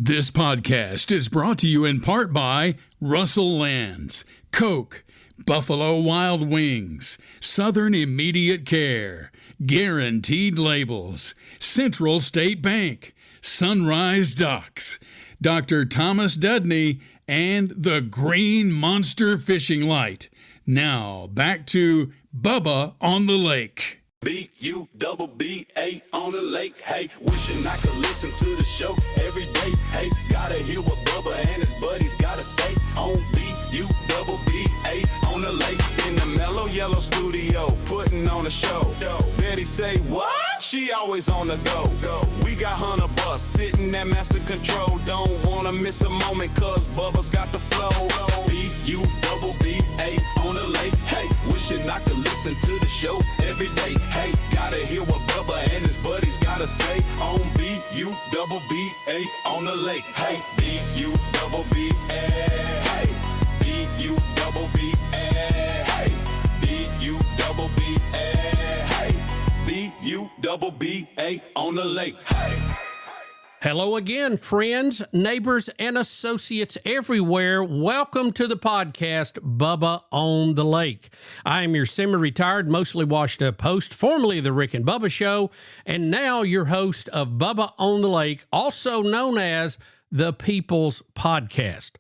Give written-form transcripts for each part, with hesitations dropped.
This podcast is brought to you in part by Russell Lands, Coke, Buffalo Wild Wings, Southern Immediate Care, Guaranteed Labels, Central State Bank, Sunrise Docks, Dr. Thomas Dudney, and the Green Monster Fishing Light. Now, back to Bubba on the Lake. B-U-double-B-A on the lake, hey. Wishing I could listen to the show every day, hey. Gotta hear what Bubba and his buddies gotta say on B-U-double-B-A on the lake. In the mellow yellow studio, putting on a show. Betty say, what? She always on the go. We got Hunter Bus sitting at master control. Don't wanna miss a moment, cause Bubba's got the flow. B-U-double-B-A on the lake, hey. Wishing I could listen to the show every day, hey. Gotta hear what Bubba and his buddies gotta say on B-U-double-B-A on the lake, hey. B-U-double-B-A, hey. B-U-double-B-A, hey. B-U-double-B-A, hey. B-U-double-B-A on the lake, hey. Hello again, friends, neighbors, and associates everywhere. Welcome to the podcast, Bubba on the Lake. I am your semi-retired, mostly washed-up host, formerly of the Rick and Bubba Show, and now your host of Bubba on the Lake, also known as the People's Podcast.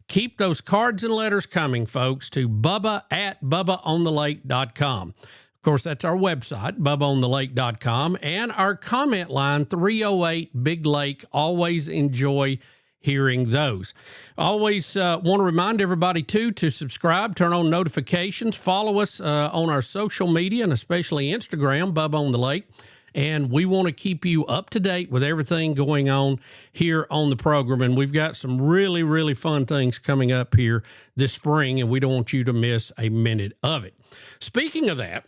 Keep those cards and letters coming, folks, to bubba@bubbaonthelake.com. Of course, that's our website, bubbaonthelake.com, and our comment line, 308-BIG-LAKE. Always enjoy hearing those. Always want to remind everybody, too, to subscribe, turn on notifications, follow us on our social media, and especially Instagram, Bubba on the Lake. And we want to keep you up to date with everything going on here on the program. And we've got some really, really fun things coming up here this spring, and we don't want you to miss a minute of it. Speaking of that,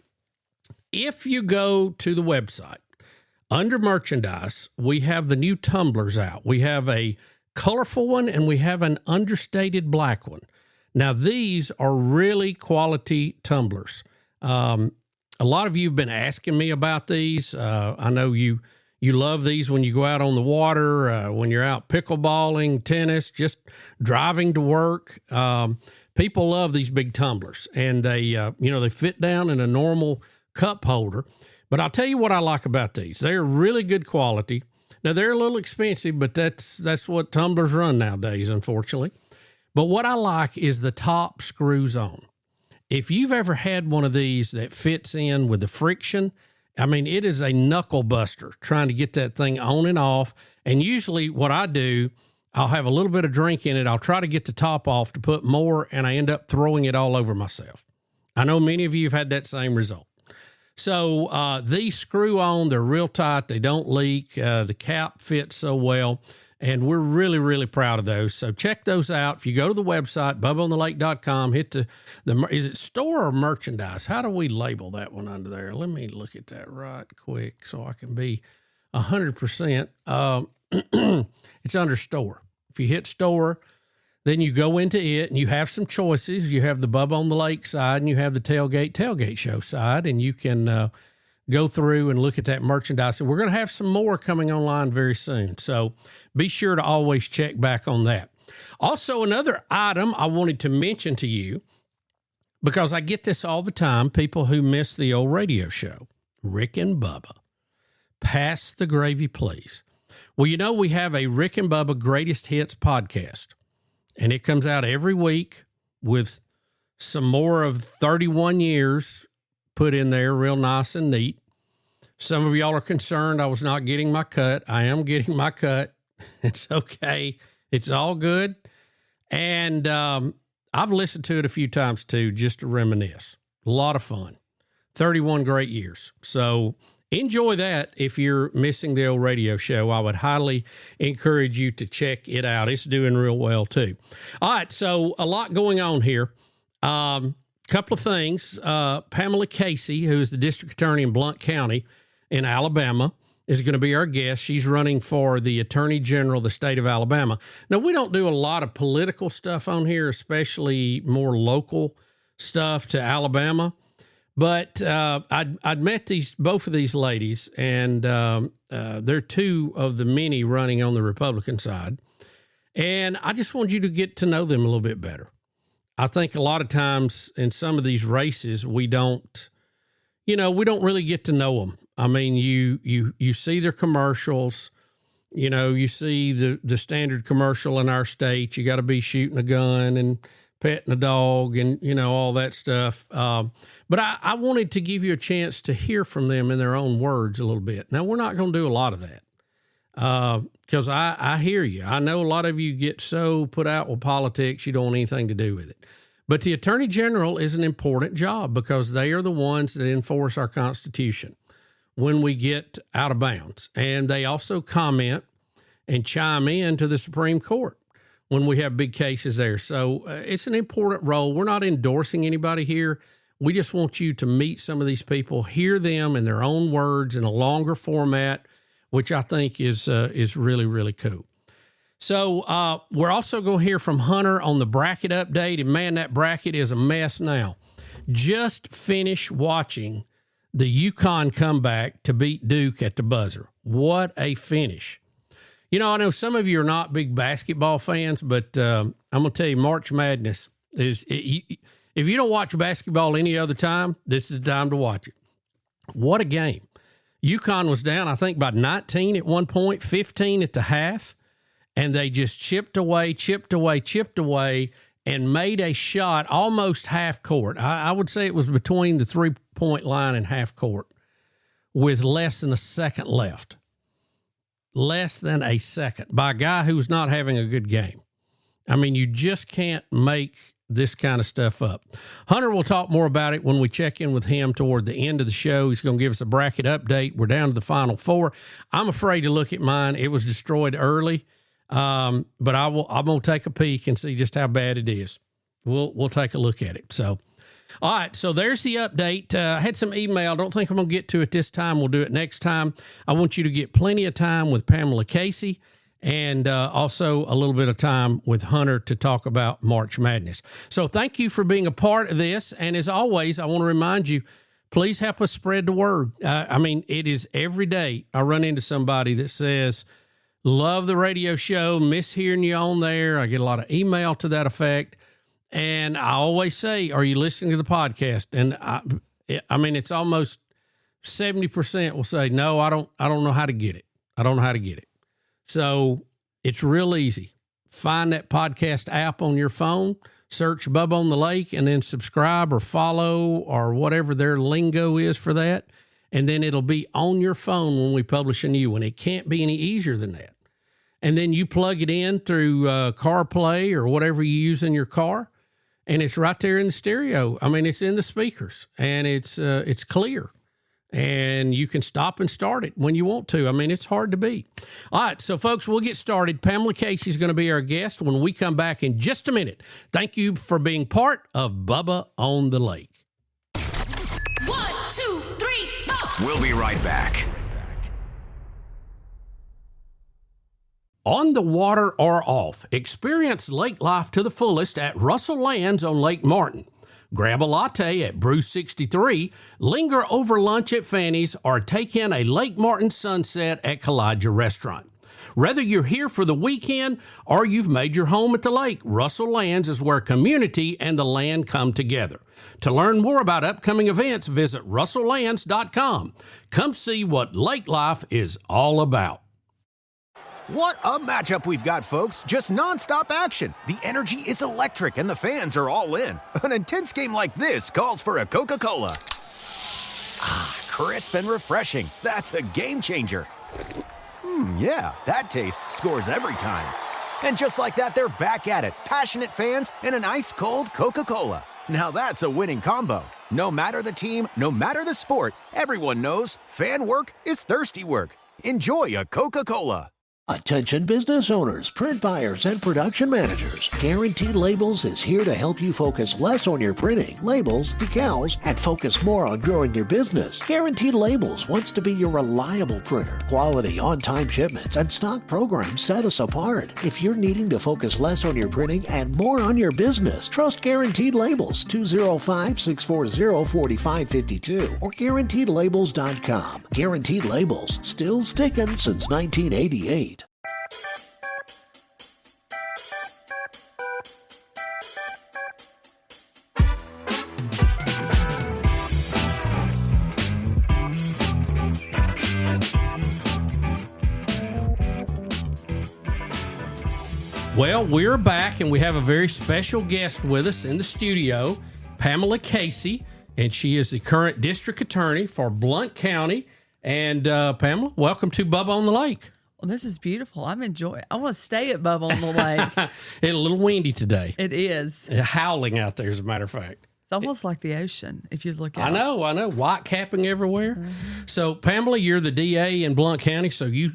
if you go to the website, under merchandise, we have the new tumblers out. We have a colorful one and we have an understated black one. Now, these are really quality tumblers. A lot of you have been asking me about these. I know you love these when you go out on the water, when you're out pickleballing, tennis, just driving to work. People love these big tumblers, and they fit down in a normal cup holder. But I'll tell you what I like about these. They're really good quality. Now, they're a little expensive, but that's what tumblers run nowadays, unfortunately. But what I like is the top screws on. If you've ever had one of these that fits in with the friction, I mean, it is a knuckle buster trying to get that thing on and off. And usually what I do, I'll have a little bit of drink in it. I'll try to get the top off to put more, and I end up throwing it all over myself. I know many of you have had that same result. So these screw on, they're real tight, they don't leak, the cap fits so well, and we're really, really proud of those. So check those out. If you go to the website, bubbaonthelake.com, hit the is it store or merchandise? How do we label that one under there? Let me look at that right quick so I can be 100%. It's under store. If you hit store, then you go into it and you have some choices. You have the Bubba on the Lake side and you have the Tailgate Show side, and you can go through and look at that merchandise. And we're going to have some more coming online very soon. So be sure to always check back on that. Also, another item I wanted to mention to you, because I get this all the time, people who miss the old radio show, Rick and Bubba, pass the gravy, please. Well, you know, we have a Rick and Bubba Greatest Hits podcast. And it comes out every week with some more of 31 years put in there, real nice and neat. Some of y'all are concerned I was not getting my cut. I am getting my cut. It's okay. It's all good. And I've listened to it a few times too, just to reminisce. A lot of fun. 31 great years. So enjoy that. If you're missing the old radio show, I would highly encourage you to check it out. It's doing real well, too. All right, so a lot going on here. Couple of things. Pamela Casey, who is the district attorney in Blount County in Alabama, is going to be our guest. She's running for the Attorney General of the state of Alabama. Now, we don't do a lot of political stuff on here, especially more local stuff to Alabama. But I'd met both of these ladies, and They're two of the many running on the Republican side. And I just want you to get to know them a little bit better. I think a lot of times in some of these races, we don't really get to know them. I mean, you see their commercials, you see the standard commercial in our state. You got to be shooting a gun and petting a dog and, all that stuff. But I wanted to give you a chance to hear from them in their own words a little bit. Now, we're not going to do a lot of that because I hear you. I know a lot of you get so put out with politics, you don't want anything to do with it. But the Attorney General is an important job because they are the ones that enforce our Constitution when we get out of bounds. And they also comment and chime in to the Supreme Court when we have big cases there. So it's an important role. We're not endorsing anybody here. We just want you to meet some of these people, hear them in their own words in a longer format, which I think is really, really cool. So we're also going to hear from Hunter on the bracket update. And, man, that bracket is a mess now. Just finished watching the UConn comeback to beat Duke at the buzzer. What a finish. I know some of you are not big basketball fans, but I'm going to tell you, March Madness is if you don't watch basketball any other time, this is the time to watch it. What a game. UConn was down, I think, by 19 at one point, 15 at the half, and they just chipped away, and made a shot almost half court. I would say it was between the 3-point line and half court with less than a second left. Less than a second by a guy who's not having a good game. I mean, you just can't make this kind of stuff up. Hunter will talk more about it when we check in with him toward the end of the show. He's going to give us a bracket update. We're down to the Final Four. I'm afraid to look at mine. It was destroyed early, but I'm going to take a peek and see just how bad it is. We'll take a look at it. So, all right, so there's the update. I had some email. I don't think I'm going to get to it this time. We'll do it next time. I want you to get plenty of time with Pamela Casey and also a little bit of time with Hunter to talk about March Madness. So thank you for being a part of this. And as always, I want to remind you, please help us spread the word. It is every day I run into somebody that says, love the radio show, miss hearing you on there. I get a lot of email to that effect. And I always say, are you listening to the podcast? And it's almost 70% will say, no, I don't know how to get it. I don't know how to get it. So it's real easy. Find that podcast app on your phone, search Bubba on the Lake, and then subscribe or follow or whatever their lingo is for that. And then it'll be on your phone when we publish a new one. It can't be any easier than that. And then you plug it in through CarPlay or whatever you use in your car. And it's right there in the stereo. It's in the speakers, and it's clear. And you can stop and start it when you want to. It's hard to beat. All right, so, folks, we'll get started. Pamela Casey is going to be our guest when we come back in just a minute. Thank you for being part of Bubba on the Lake. 1, 2, 3, 4. We'll be right back. On the water or off, experience lake life to the fullest at Russell Lands on Lake Martin. Grab a latte at Brew 63, linger over lunch at Fanny's, or take in a Lake Martin sunset at Kalijah Restaurant. Whether you're here for the weekend or you've made your home at the lake, Russell Lands is where community and the land come together. To learn more about upcoming events, visit russelllands.com. Come see what lake life is all about. What a matchup we've got, folks. Just nonstop action. The energy is electric and the fans are all in. An intense game like this calls for a Coca-Cola. Ah, crisp and refreshing. That's a game changer. Yeah, that taste scores every time. And just like that, they're back at it. Passionate fans and an ice-cold Coca-Cola. Now that's a winning combo. No matter the team, no matter the sport, everyone knows fan work is thirsty work. Enjoy a Coca-Cola. Attention business owners, print buyers, and production managers. Guaranteed Labels is here to help you focus less on your printing, labels, decals, and focus more on growing your business. Guaranteed Labels wants to be your reliable printer. Quality, on-time shipments, and stock programs set us apart. If you're needing to focus less on your printing and more on your business, trust Guaranteed Labels, 205-640-4552 or GuaranteedLabels.com. Guaranteed Labels, still sticking since 1988. Well, we're back, and we have a very special guest with us in the studio, Pamela Casey, and she is the current district attorney for Blount County. And Pamela, welcome to Bubba on the Lake. Well, this is beautiful. I'm enjoying. I want to stay at Bubba on the Lake. It's a little windy today. It is. It's howling out there, as a matter of fact. It's almost like the ocean if you look at I know. White capping everywhere. Mm-hmm. So, Pamela, you're the DA in Blount County, so you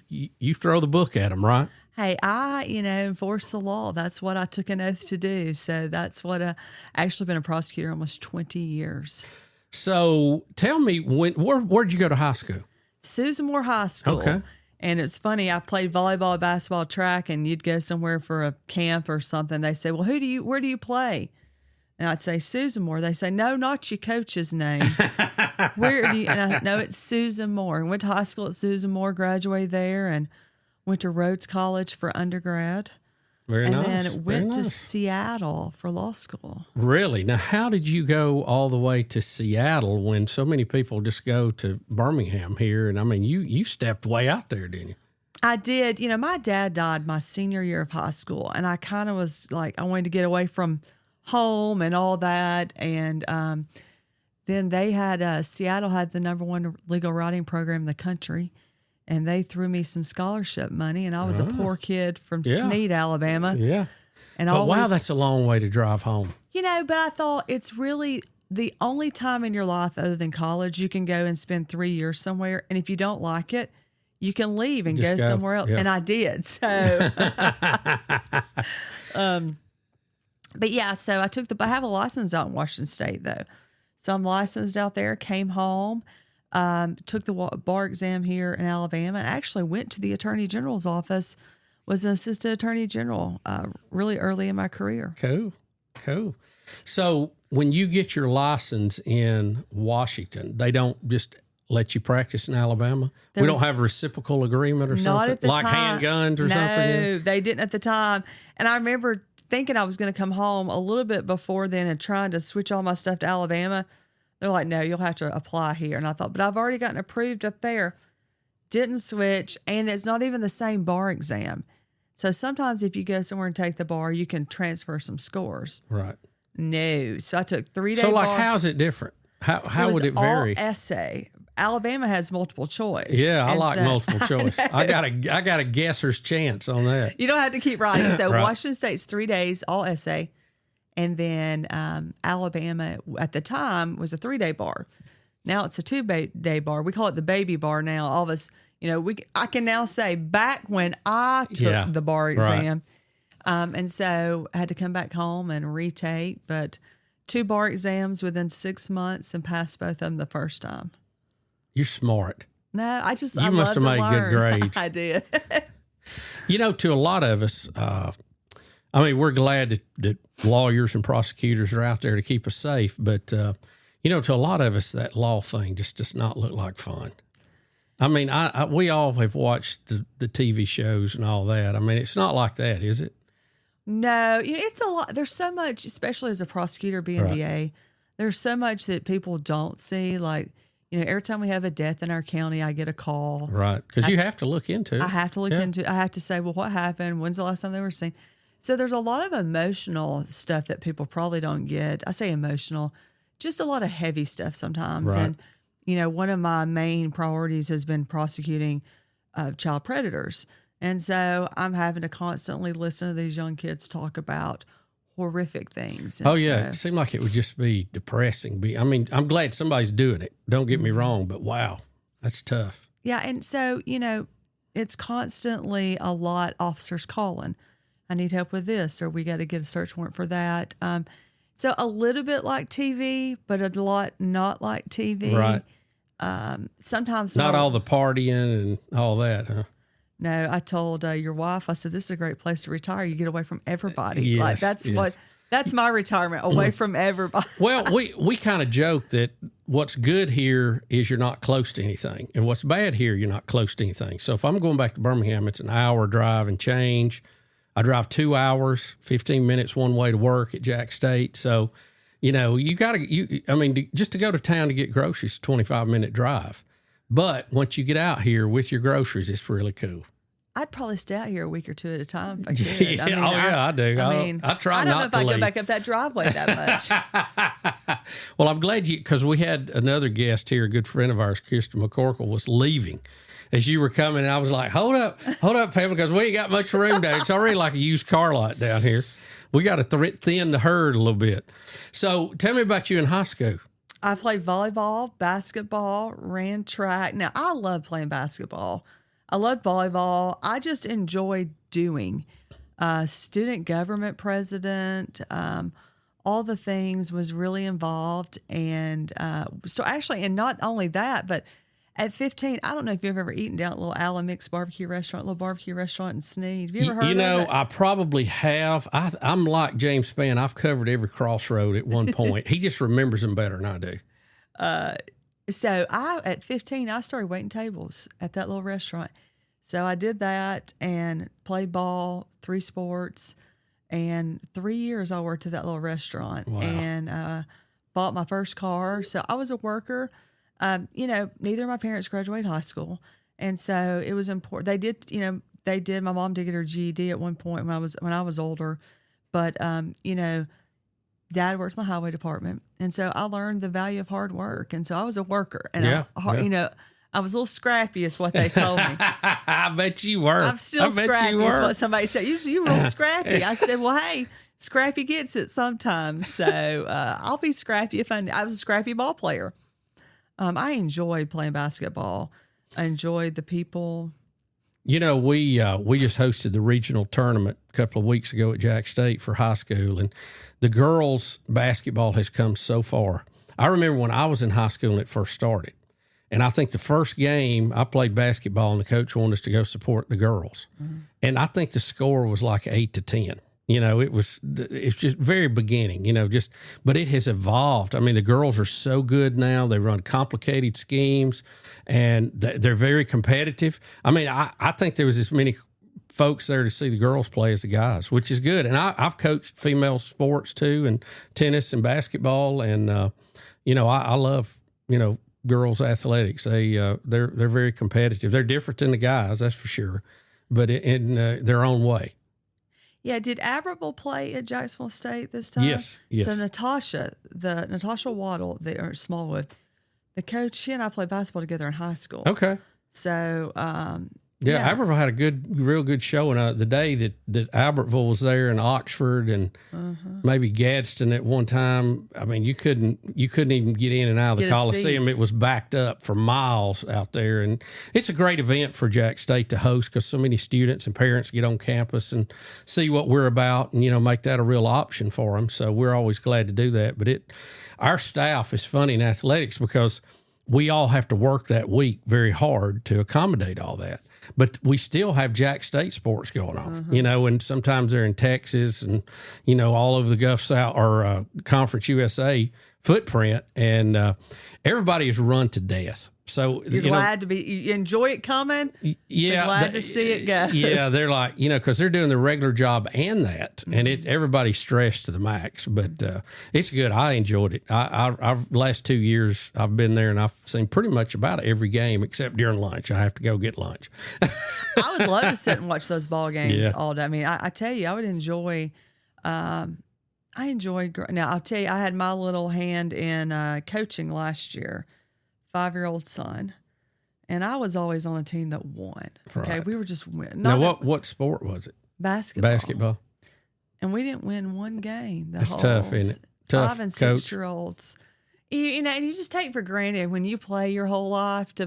throw the book at them, right? Hey, I enforce the law. That's what I took an oath to do. So that's what I actually been a prosecutor almost 20 years. So tell me, where'd you go to high school? Susan Moore High School. Okay. And it's funny, I played volleyball, basketball, track, and you'd go somewhere for a camp or something. They say, well, where do you play? And I'd say, Susan Moore. They say, no, not your coach's name. Where do you? And I know it's Susan Moore. And went to high school at Susan Moore, graduated there, and went to Rhodes College for undergrad. Very nice. And then went to Seattle for law school. Really? Now, how did you go all the way to Seattle when so many people just go to Birmingham here? And I mean, you stepped way out there, didn't you? I did. My dad died my senior year of high school, and I kind of was like, I wanted to get away from home and all that. And then they had, Seattle had the #1 legal writing program in the country. And they threw me some scholarship money, and I was a poor kid from Sneed, Alabama. Yeah. And wow, that's a long way to drive home. But I thought it's really the only time in your life other than college you can go and spend 3 years somewhere. And if you don't like it, you can leave and go somewhere else. Yeah. And I did. So, but yeah, so I have a license out in Washington State though. So I'm licensed out there, came home. Took the bar exam here in Alabama, and actually went to the Attorney General's office, was an assistant attorney general really early in my career. Cool. So when you get your license in Washington, they don't just let you practice in Alabama? We don't have a reciprocal agreement or something? Not at the like time. Handguns or something? No, they didn't at the time. And I remember thinking I was going to come home a little bit before then and trying to switch all my stuff to Alabama. They're like, no, you'll have to apply here. And I thought, but I've already gotten approved up there. Didn't switch. And it's not even the same bar exam. So sometimes if you go somewhere and take the bar, you can transfer some scores. Right. No. So I took 3-day bar. So bar. How's it different? How would it vary? All essay. Alabama has multiple choice. Yeah, I like multiple choice. I got a guesser's chance on that. You don't have to keep writing. So Right. Washington State's 3 days, all essay. And then Alabama at the time was a 3-day bar. Now it's a 2-day bar. We call it the baby bar now. All of us, I can now say back when I took the bar exam. Right. And so I had to come back home and retake, but 2 bar exams within 6 months and passed both of them the first time. You're smart. No, I must have made learn. good grades. I did. To a lot of us, we're glad that lawyers and prosecutors are out there to keep us safe. But, to a lot of us, that law thing just does not look like fun. We all have watched the TV shows and all that. It's not like that, is it? No, it's a lot. There's so much, especially as a prosecutor being Right. DA, there's so much that people don't see. Like, every time we have a death in our county, I get a call. Right, because you have to look into it. I have to look into it. I have to say, well, what happened? When's the last time they were seen? So there's a lot of emotional stuff that people probably don't get. I say emotional, just a lot of heavy stuff sometimes. Right. And, one of my main priorities has been prosecuting child predators. And so I'm having to constantly listen to these young kids talk about horrific things. And it seemed like it would just be depressing. I'm glad somebody's doing it. Don't get me wrong, but wow, that's tough. Yeah. And so, it's constantly a lot officers calling. I need help with this, or we got to get a search warrant for that. So a little bit like TV, but a lot not like TV. Right. Sometimes Not all the partying and all that, huh? No, I told your wife, I said, this is a great place to retire. You get away from everybody. Yes, Like that's my retirement, away from everybody. Well, we kind of joke that what's good here is you're not close to anything, and what's bad here, you're not close to anything. So if I'm going back to Birmingham, it's an hour drive and change. I drive 2 hours, 15 minutes one way to work at Jack State. So, you got to, just to go to town to get groceries, 25-minute drive. But once you get out here with your groceries, it's really cool. I'd probably stay out here a week or two at a time if I could. Yeah, I do. I try not to I don't know if I leave. go back up that driveway that much. Well, I'm glad because we had another guest here, a good friend of ours, Kirsten McCorkle, was leaving as you were coming. And I was like, hold up, Pamela, because we ain't got much room down. It's already like a used car lot down here. We got to thin the herd a little bit. So tell me about you in high school. I played volleyball, basketball, ran track. Now, I love playing basketball. I love volleyball. I just enjoy doing student government president, all the things, was really involved. And so actually, and not only that, but at 15, I don't know if you've ever eaten down at little Alamix barbecue restaurant, little barbecue restaurant in Sneed. Have you ever heard of it? I probably have. I'm like James Spann. I've covered every crossroad at one point. He just remembers them better than I do. So at 15, I started waiting tables at that little restaurant. So I did that and played ball, 3 sports, and 3 years I worked at that little restaurant. Wow. And bought my first car. So I was a worker. Neither of my parents graduated high school. And so it was important. They did, my mom did get her GED at one point when I was older, but, Dad worked in the highway department. And so I learned the value of hard work. And so I was a worker, and I was a little scrappy is what they told me. I bet you were. I'm still scrappy is what somebody said. You're real scrappy. I said, well, hey, scrappy gets it sometimes. So I'll be scrappy I was a scrappy ball player. I enjoyed playing basketball. I enjoyed the people. We just hosted the regional tournament a couple of weeks ago at Jack State for high school, and the girls' basketball has come so far. I remember when I was in high school and it first started, and I think the first game I played basketball and the coach wanted us to go support the girls, and I think the score was like 8-10. It's just very beginning, but it has evolved. I mean, the girls are so good now. They run complicated schemes, and they're very competitive. I mean, I think there was as many folks there to see the girls play as the guys, which is good. And I've coached female sports too, and tennis and basketball. And, I love, girls athletics. They're very competitive. They're different than the guys, that's for sure, but in their own way. Yeah, did Aberville play at Jacksonville State this time? Yes. So Natasha Waddle, or Smallwood, the coach, she and I played basketball together in high school. Okay. So, Albertville had a real good showing. The day that Albertville was there, and Oxford, and maybe Gadsden at one time. I mean, you couldn't even get in and out of the Coliseum. It was backed up for miles out there, and it's a great event for Jack State to host because so many students and parents get on campus and see what we're about, and make that a real option for them. So we're always glad to do that. But our staff is funny in athletics because we all have to work that week very hard to accommodate all that. But we still have Jack State sports going on, and sometimes they're in Texas and, all over the Gulf South or Conference USA footprint. And everybody is run to death. So you're glad you enjoy it coming. Yeah. Glad to see it go. Yeah. They're like, because they're doing the regular job and that, and everybody's stressed to the max, but it's good. I enjoyed it. I've last 2 years I've been there, and I've seen pretty much about every game except during lunch. I have to go get lunch. I would love to sit and watch those ball games all day. I mean, I tell you, I would enjoy, now I'll tell you, I had my little hand in coaching last year. 5-year-old son, and I was always on a team that won. Okay, right. We were just winning. Now, what sport was it? Basketball. And we didn't win one game. That's tough, isn't it? Tough, 5 and coach. 6-year-olds. And you just take for granted when you play your whole life to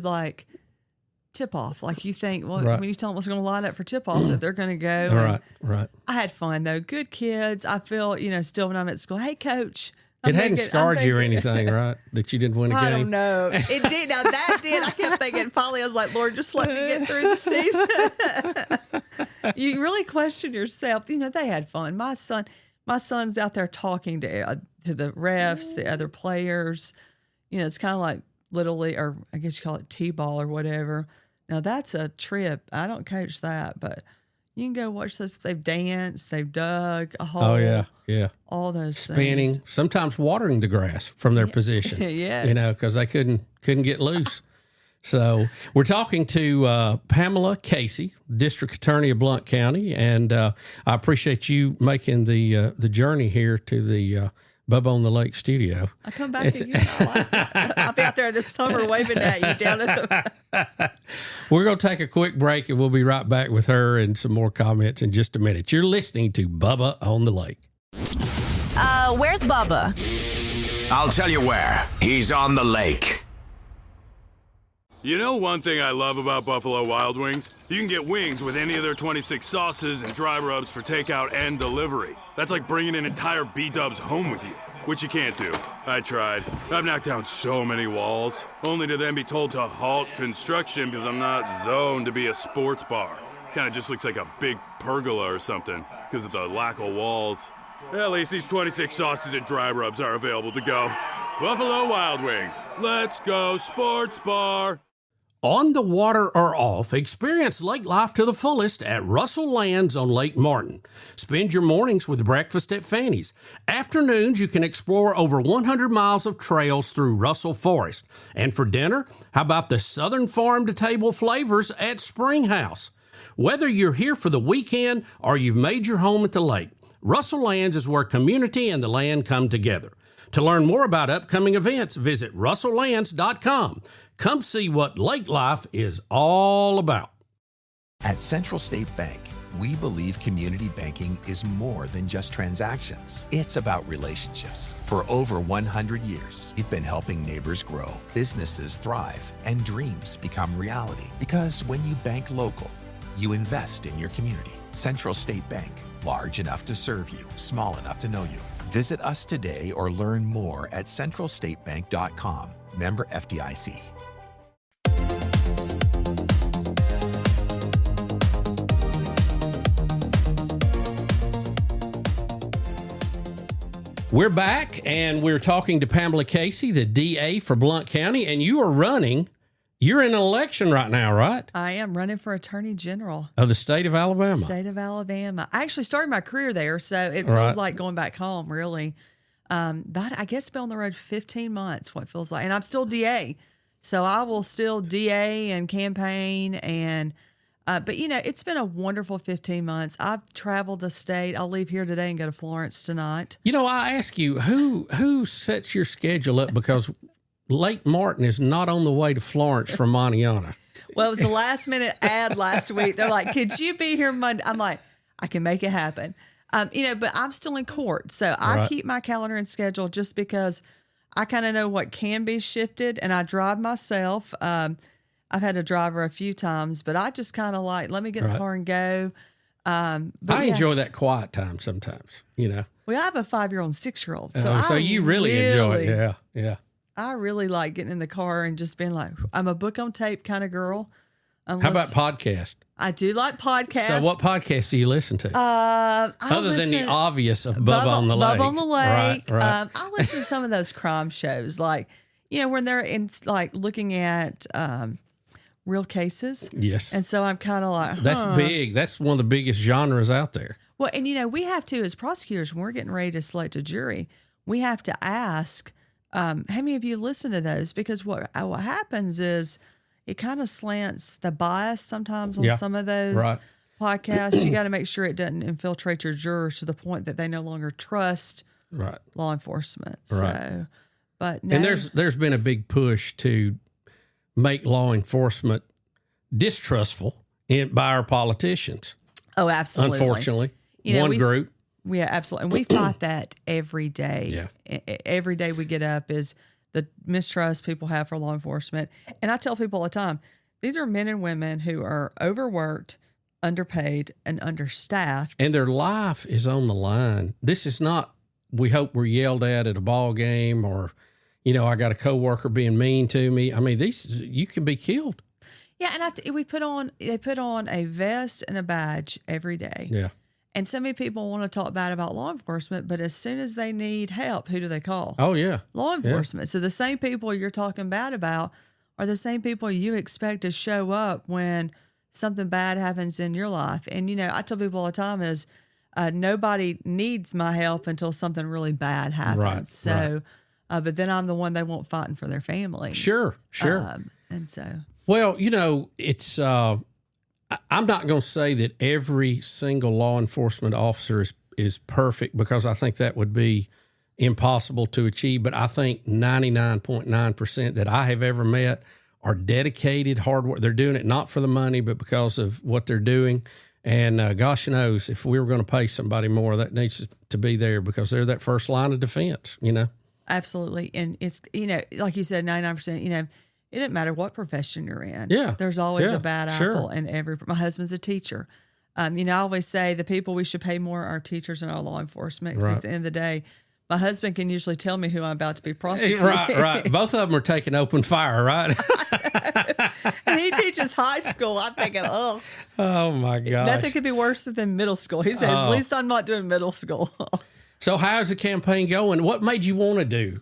tip off. Like you think, well, Right. when you tell them what's going to line up for tip off, that they're going to go. Right, right. I had fun though. Good kids. I feel, still when I'm at school, hey coach. It hadn't scarred you or anything, right? That you didn't win a game? I don't know. It did. Now that did. I kept thinking, finally, I was like, Lord, just let me get through the season. You really question yourself. They had fun. My son's out there talking to the refs, the other players. It's kind of like Little League, or I guess you call it T-ball or whatever. Now that's a trip. I don't coach that, but you can go watch this. They've danced, they've dug a hole. Oh, yeah. All those Spinning, things. sometimes watering the grass from their position. Yes. Because they couldn't get loose. So we're talking to Pamela Casey, District Attorney of Blount County, and I appreciate you making the journey here to the Bubba on the Lake studio. I come back to you. I'll be out there this summer waving at you down at the. We're going to take a quick break, and we'll be right back with her and some more comments in just a minute. You're listening to Bubba on the Lake. Where's Bubba? I'll tell you where. He's on the lake. You know one thing I love about Buffalo Wild Wings? You can get wings with any of their 26 sauces and dry rubs for takeout and delivery. That's like bringing an entire B-dubs home with you, which you can't do. I tried. I've knocked down so many walls, only to then be told to halt construction because I'm not zoned to be a sports bar. Kinda just looks like a big pergola or something because of the lack of walls. At least these 26 sauces and dry rubs are available to go. Buffalo Wild Wings. Let's go sports bar. On the water or off, experience lake life to the fullest at Russell Lands on Lake Martin. Spend your mornings with breakfast at Fanny's. Afternoons, you can explore over 100 miles of trails through Russell Forest. And for dinner, how about the Southern farm-to-table flavors at Spring House? Whether you're here for the weekend or you've made your home at the lake, Russell Lands is where community and the land come together. To learn more about upcoming events, visit russelllands.com. Come see what lake life is all about. At Central State Bank, we believe community banking is more than just transactions. It's about relationships. For over 100 years, we've been helping neighbors grow, businesses thrive, and dreams become reality. Because when you bank local, you invest in your community. Central State Bank, large enough to serve you, small enough to know you. Visit us today or learn more at centralstatebank.com. Member FDIC. We're back, and we're talking to Pamela Casey, the DA for Blount County, and you are running. You're in an election right now, right? I am running for Attorney General Of the state of Alabama. State of Alabama. I actually started my career there, so it feels like going back home, really. But I guess been on the road 15 months, what it feels like. And I'm still DA, so I will still DA and campaign. And but, it's been a wonderful 15 months. I've traveled the state. I'll leave here today and go to Florence tonight. I ask you, who sets your schedule up? Because Lake Martin is not on the way to Florence from Montana. Well, it was a last-minute ad last week. They're like, could you be here Monday? I'm like, I can make it happen. But I'm still in court. So I keep my calendar and schedule just because I kind of know what can be shifted, and I drive myself. I've had a driver a few times, but I just kind of like, let me get in the car and go. I enjoy that quiet time sometimes, Well, I have a 5-year-old and 6-year-old. So you really enjoy it. Yeah. I really like getting in the car and just being like, I'm a book on tape kind of girl. How about podcast? I do like podcasts. So what podcast do you listen to? Other than the obvious of Bubba on the Lake. Bubba on the Lake. Right. I listen to some of those crime shows, like, when they're in, like, looking at real cases. Yes. And so I'm kind of like, That's big. That's one of the biggest genres out there. Well, and, we have to, as prosecutors, when we're getting ready to select a jury, we have to ask, how many of you listen to those? Because what happens is it kind of slants the bias sometimes on some of those podcasts. You got to make sure it doesn't infiltrate your jurors to the point that they no longer trust law enforcement. Right. So, but no. And there's been a big push to make law enforcement distrustful by our politicians. Oh, absolutely. Unfortunately, one group. Yeah, absolutely. And we fight that every day. Yeah. Every day we get up is the mistrust people have for law enforcement. And I tell people all the time, These are men and women who are overworked, underpaid, and understaffed. And their life is on the line. This is not, we hope we're yelled at a ball game or, I got a coworker being mean to me. I mean, you can be killed. Yeah, and they put on a vest and a badge every day. Yeah. And so many people want to talk bad about law enforcement, but as soon as they need help, who do they call? Oh, yeah. Law enforcement. Yeah. So the same people you're talking bad about are the same people you expect to show up when something bad happens in your life. And, I tell people all the time is nobody needs my help until something really bad happens. Right, so, but then I'm the one they want fighting for their family. Sure. And so. Well, it's, I'm not going to say that every single law enforcement officer is perfect, because I think that would be impossible to achieve. But I think 99.9% that I have ever met are dedicated, hard work. They're doing it not for the money, but because of what they're doing. And gosh knows, if we were going to pay somebody more, that needs to be there, because they're that first line of defense, Absolutely. And it's, like you said, 99%, it doesn't matter what profession you're in. Yeah. There's always a bad apple in my husband's a teacher. I always say the people we should pay more are our teachers and our law enforcement. Because at the end of the day, my husband can usually tell me who I'm about to be prosecuted. Right. Both of them are taking open fire, right? And he teaches high school. I'm thinking, oh my gosh. Nothing could be worse than middle school. He says, at least I'm not doing middle school. So how's the campaign going? What made you want to do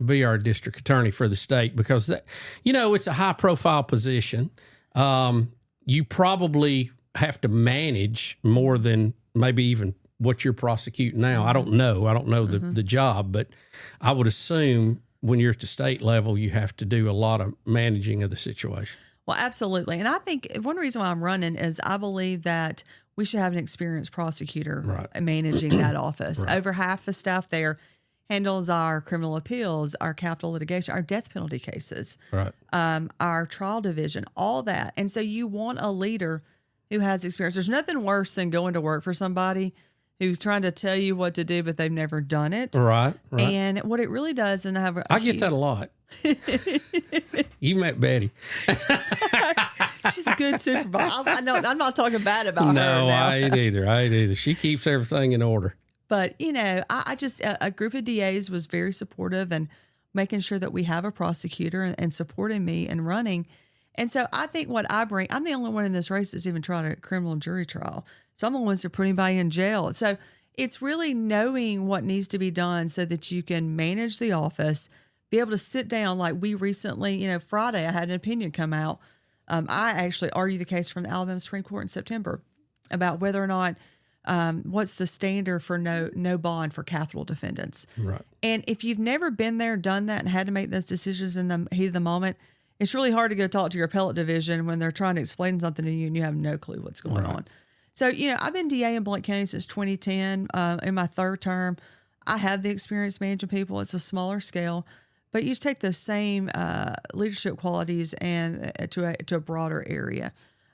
be our district attorney for the state? Because that, it's a high profile position. You probably have to manage more than maybe even what you're prosecuting now. I don't know the job, but I would assume when you're at the state level, you have to do a lot of managing of the situation. Well, absolutely. And I think one reason why I'm running is I believe that we should have an experienced prosecutor managing that office. Right. Over half the staff there handles our criminal appeals, our capital litigation, our death penalty cases, our trial division, all that. And so you want a leader who has experience. There's nothing worse than going to work for somebody who's trying to tell you what to do, but they've never done it. Right. And what it really does, and I get that a lot. You met Betty. She's a good supervisor. I know. I'm not talking bad about her. No, now. I ain't either. She keeps everything in order. But, I just, a group of DAs was very supportive and making sure that we have a prosecutor and supporting me and running. And so I think what I bring, I'm the only one in this race that's even tried a criminal jury trial. So I'm the ones that put anybody in jail. So it's really knowing what needs to be done so that you can manage the office, be able to sit down. Like we recently, Friday, I had an opinion come out. I actually argued the case from the Alabama Supreme Court in September about whether or not what's the standard for no bond for capital defendants. Right. And if you've never been there, done that, and had to make those decisions in the heat of the moment, it's really hard to go talk to your appellate division when they're trying to explain something to you and you have no clue what's going on. So, I've been DA in Blount County since 2010. In my third term, I have the experience managing people. It's a smaller scale, but you just take those same leadership qualities and to a broader area.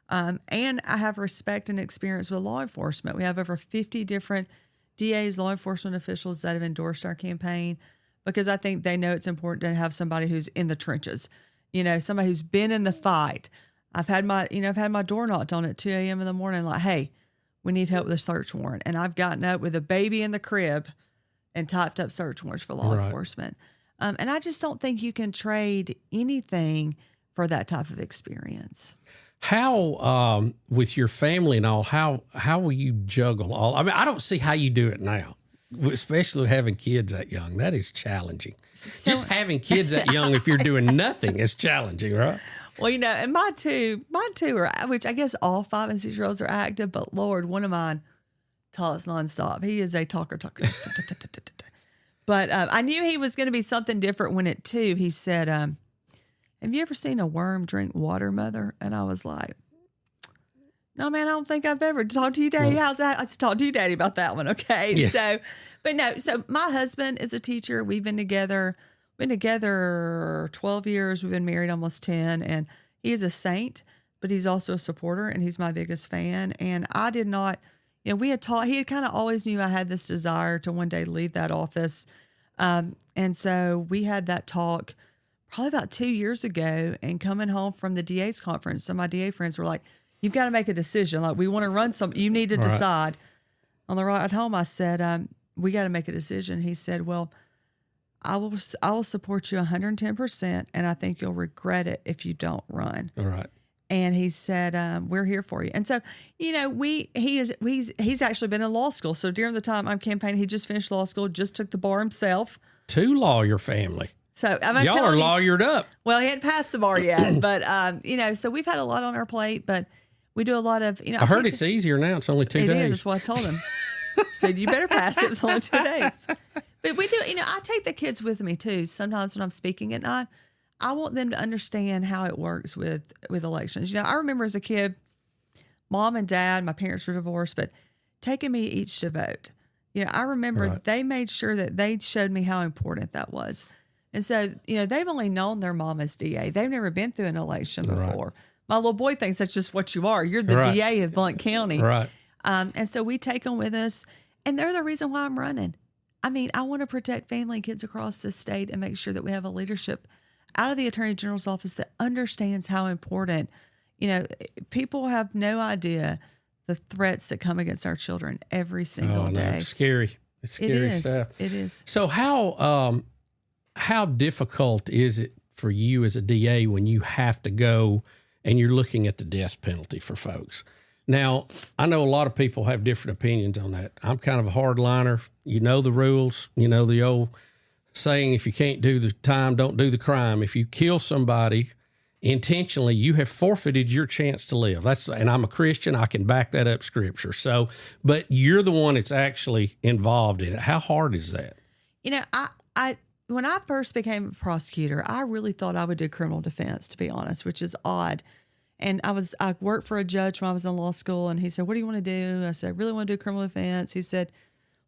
And I have respect and experience with law enforcement. We have over 50 different DAs, law enforcement officials that have endorsed our campaign because I think they know it's important to have somebody who's in the trenches, somebody who's been in the fight. I've had my door knocked on at 2 a.m. in the morning, like, hey, we need help with a search warrant. And I've gotten up with a baby in the crib and typed up search warrants for law enforcement. And I just don't think you can trade anything for that type of experience. How, with your family and all, how will you juggle all? I mean, I don't see how you do it now, especially having kids that young. That is challenging. Just having kids that young, if you're doing nothing, is challenging, right? Well, and mine too are, which I guess all 5 and 6 year olds are active, but Lord, one of mine talks nonstop. He is a talker. But I knew he was going to be something different when at 2, he said, have you ever seen a worm drink water, Mother? And I was like, no, man, I don't think I've ever talked to you, Daddy. How's that? Let's talk to you, Daddy, about that one. Okay. Yeah. So my husband is a teacher. We've been together 12 years. We've been married almost 10, and he is a saint, but he's also a supporter, and he's my biggest fan. And I did not, we had taught, he had kind of always knew I had this desire to one day lead that office. And so we had that talk probably about 2 years ago, and coming home from the DA's conference. So my DA friends were like, you've got to make a decision. Like, we want to run some, you need to decide. On the ride home, I said, we got to make a decision. He said, well, I will support you 110%, and I think you'll regret it if you don't run. All right. And he said, we're here for you. And so, you know, he's actually been in law school. So during the time I'm campaigning, he just finished law school, just took the bar himself. 2 lawyer family. So I'm y'all are lawyered up. Well, he hadn't passed the bar yet, but you know, so we've had a lot on our plate, but we do a lot of, you know. I heard it's easier now. It's only 2 days. It is. That's what I told him. Said, you better pass it. It was only 2 days. But we do, you know, I take the kids with me too. Sometimes when I'm speaking at night, I want them to understand how it works with elections. You know, I remember as a kid, mom and dad, my parents were divorced, but taking me each to vote. You know, I remember they made sure that they showed me how important that was. And so, you know, they've only known their mom as DA. They've never been through an election before. My little boy thinks that's just what you are. You're the DA of Blount County. Right. And so we take them with us, and they're the reason why I'm running. I mean, I want to protect family and kids across the state and make sure that we have a leadership out of the Attorney General's office that understands how important, you know, people have no idea the threats that come against our children every single day. It's scary. It's scary stuff. It is. So how difficult is it for you as a DA when you have to go and you're looking at the death penalty for folks? Now, I know a lot of people have different opinions on that. I'm kind of a hardliner. You know the rules. You know the old saying, if you can't do the time, don't do the crime. If you kill somebody intentionally, you have forfeited your chance to live. And I'm a Christian. I can back that up scripture. So, but you're the one that's actually involved in it. How hard is that? You know, I when I first became a prosecutor, I really thought I would do criminal defense, to be honest, which is odd. And I worked for a judge when I was in law school, and he said, what do you want to do? I said, I really want to do criminal defense. He said,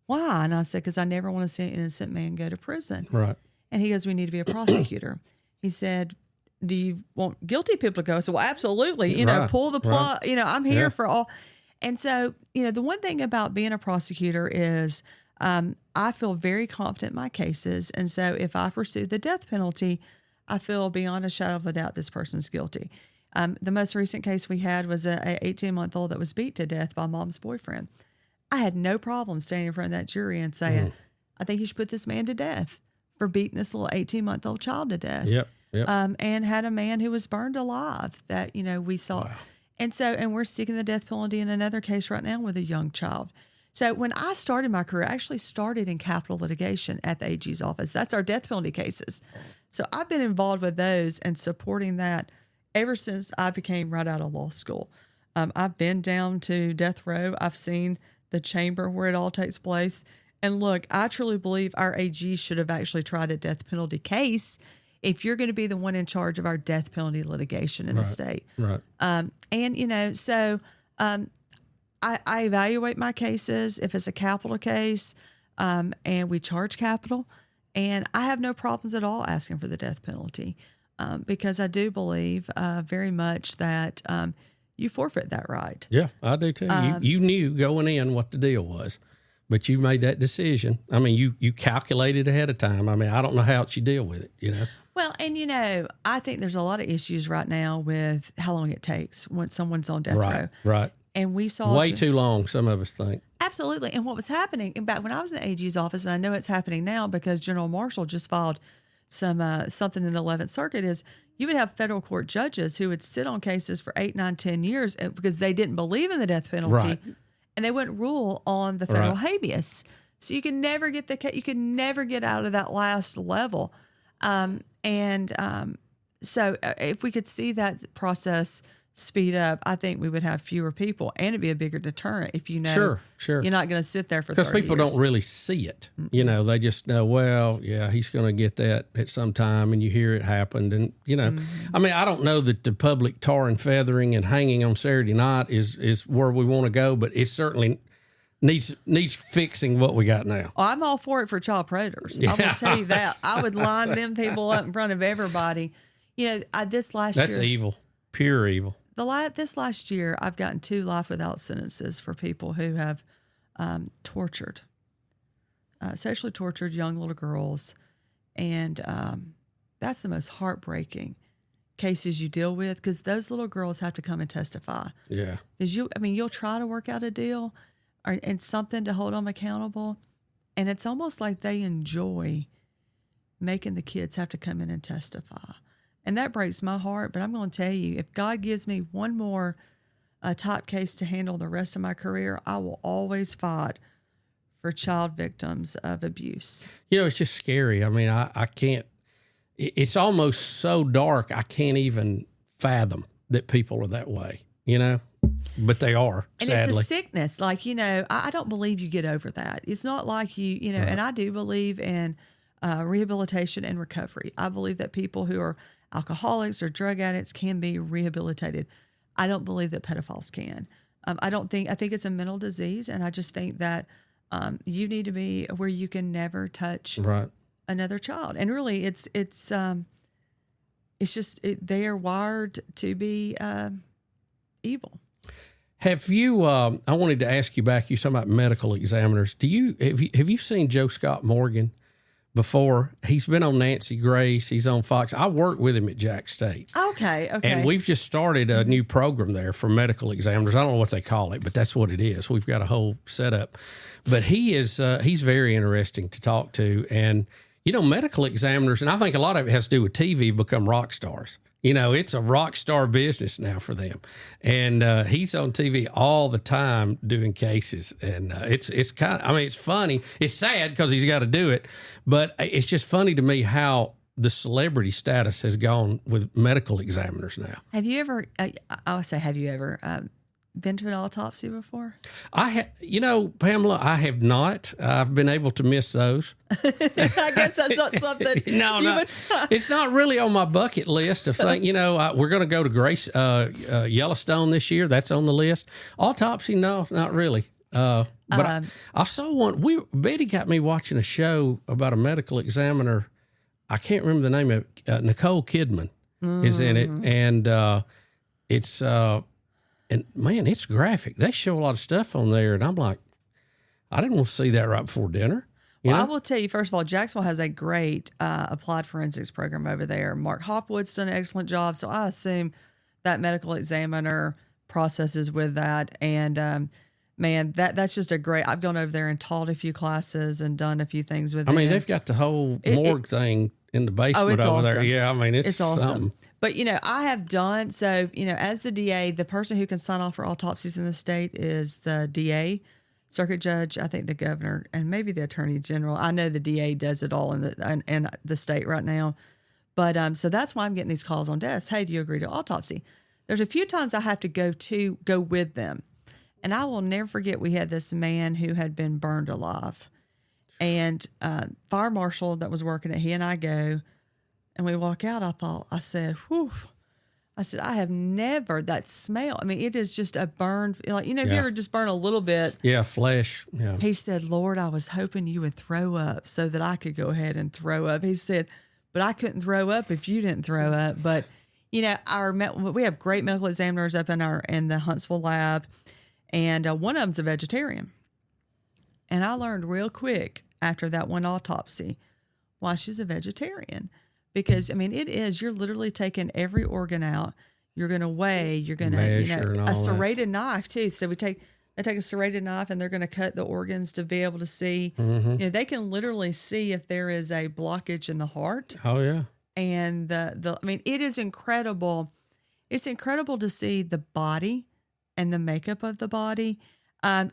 why? And I said, because I never want to see an innocent man go to prison. Right. And he goes, we need to be a prosecutor. He said, do you want guilty people to go? I said, well, absolutely. You know, pull the plug. You know, I'm here for all. And so, you know, the one thing about being a prosecutor is I feel very confident in my cases. And so if I pursue the death penalty, I feel beyond a shadow of a doubt this person's guilty. The most recent case we had was an 18-month-old that was beat to death by mom's boyfriend. I had no problem standing in front of that jury and saying, I think you should put this man to death for beating this little 18-month-old child to death. Yep. And had a man who was burned alive that, you know, we saw. Wow. And we're seeking the death penalty in another case right now with a young child. So when I started my career, I actually started in capital litigation at the AG's office. That's our death penalty cases. So I've been involved with those and supporting that ever since I became right out of law school. I've been down to death row. I've seen the chamber where it all takes place. And look, I truly believe our AG should have actually tried a death penalty case if you're going to be the one in charge of our death penalty litigation in the state. Right. And, you know, so I evaluate my cases if it's a capital case, and we charge capital. And I have no problems at all asking for the death penalty. Because I do believe very much that you forfeit that right. Yeah, I do too. You knew going in what the deal was, but you made that decision. I mean, you calculated ahead of time. I mean, I don't know how else you deal with it, you know? Well, and, you know, I think there's a lot of issues right now with how long it takes when someone's on death row. Right. And we saw way too long, some of us think. Absolutely. And what was happening, and back when I was in the AG's office, and I know it's happening now because General Marshall just filed something in the 11th Circuit, is you would have federal court judges who would sit on cases for 8, 9, 10 years because they didn't believe in the death penalty, and they wouldn't rule on the federal habeas. So you can never get out of that last level. So if we could see that process speed up, I think we would have fewer people, and it'd be a bigger deterrent if you know sure. you're not going to sit there for 30 years. Because people don't really see it. Mm-hmm. You know, they just know, well, yeah, he's going to get that at some time, and you hear it happened. And, you know, I mean, I don't know that the public tar and feathering and hanging on Saturday night is where we want to go, but it certainly needs fixing what we got now. Oh, I'm all for it for child predators. Yeah. I will tell you that. I would line them people up in front of everybody. You know, this last year. That's evil, pure evil. This last year, I've gotten 2 life without sentences for people who have sexually tortured young little girls, and that's the most heartbreaking cases you deal with, because those little girls have to come and testify. Yeah. Because you'll try to work out a deal and something to hold them accountable, and it's almost like they enjoy making the kids have to come in and testify. And that breaks my heart, but I'm going to tell you, if God gives me one more top case to handle the rest of my career, I will always fight for child victims of abuse. It's just scary. I mean, I can't, it's almost so dark, I can't even fathom that people are that way, but they are, and sadly. It's a sickness. Like, I don't believe you get over that. It's not like right. And I do believe in rehabilitation and recovery. I believe that people who are alcoholics or drug addicts can be rehabilitated. I don't believe that pedophiles can. I think it's a mental disease, and I just think that you need to be where you can never touch another child. And really, it's just they are wired to be evil. Have you? I wanted to ask you back. You talking about medical examiners? Have you seen Joe Scott Morgan before? He's been on Nancy Grace. He's on Fox. I worked with him at Jack State. Okay. And we've just started a new program there for medical examiners. I don't know what they call it, but that's what it is. We've got a whole setup. But he's very interesting to talk to. And, medical examiners, and I think a lot of it has to do with TV, become rock stars. It's a rock star business now for them. And he's on TV all the time doing cases. And it's kind of, it's funny. It's sad because he's got to do it. But it's just funny to me how the celebrity status has gone with medical examiners now. Have you ever, have you ever been to an autopsy before? Pamela, I have not. I've been able to miss those. I guess that's not something. No. It's not really on my bucket list of things. We're going to go to Yellowstone this year. That's on the list. Autopsy, no, not really. But I saw one. Betty got me watching a show about a medical examiner. I can't remember the name of it. Nicole Kidman is in it, and it's. And man, it's graphic. They show a lot of stuff on there, and I'm like, I didn't want to see that right before dinner. I will tell you, first of all, Jacksonville has a great applied forensics program over there. Mark Hopwood's done an excellent job, so I assume that medical examiner processes with that. And man, that's just a great. I've gone over there and taught a few classes and done a few things with them. They've got the whole morgue thing in the basement over there. Yeah, it's awesome. Something. But, I have done, so, as the DA, the person who can sign off for autopsies in the state is the DA, circuit judge, I think the governor, and maybe the attorney general. I know the DA does it all in the state right now. But so that's why I'm getting these calls on deaths. Hey, do you agree to autopsy? There's a few times I have to go with them. And I will never forget, we had this man who had been burned alive. And fire marshal that was working it, he and I go, and we walk out. I said, whew. I said, I have never, that smell. It is just a burn. Like, if you ever just burn a little bit. Yeah, flesh. Yeah. He said, Lord, I was hoping you would throw up so that I could go ahead and throw up. He said, but I couldn't throw up if you didn't throw up. But, we have great medical examiners up in the Huntsville lab. And one of them's a vegetarian. And I learned real quick after that one autopsy why she's a vegetarian. Because, you're literally taking every organ out. You're going to weigh, you're going to, a serrated knife too. So they take a serrated knife and they're going to cut the organs to be able to see, they can literally see if there is a blockage in the heart. Oh yeah. And it is incredible. It's incredible to see the body and the makeup of the body. And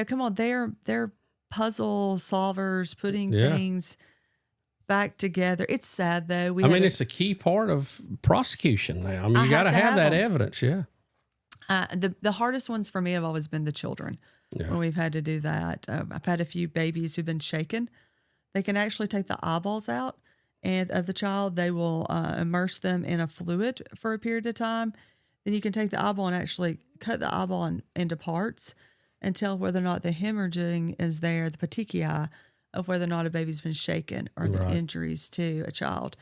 come on, they're puzzle solvers, putting things back together. It's sad though. It's a key part of prosecution now. You got to have that evidence. Yeah. The hardest ones for me have always been the children when we've had to do that. I've had a few babies who've been shaken. They can actually take the eyeballs out of the child. They will immerse them in a fluid for a period of time. Then you can take the eyeball and actually cut the eyeball into parts and tell whether or not the hemorrhaging is there, the petechiae, of whether or not a baby's been shaken or the injuries to a child.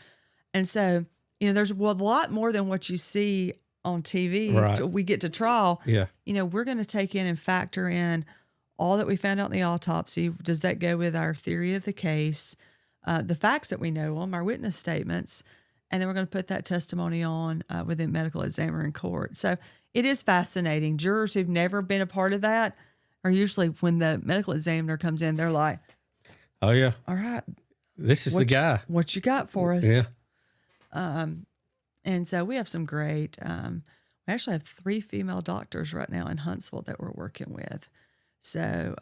And so, there's a lot more than what you see on TV. Right. We get to trial. Yeah. We're going to take in and factor in all that we found out in the autopsy. Does that go with our theory of the case? The facts that we know them, our witness statements. And then we're going to put that testimony on with the medical examiner in court. So it is fascinating. Jurors who've never been a part of that are usually, when the medical examiner comes in, they're like, oh, yeah. All right. This is the guy. What you got for us? Yeah. And so we have some great, we actually have 3 female doctors right now in Huntsville that we're working with. So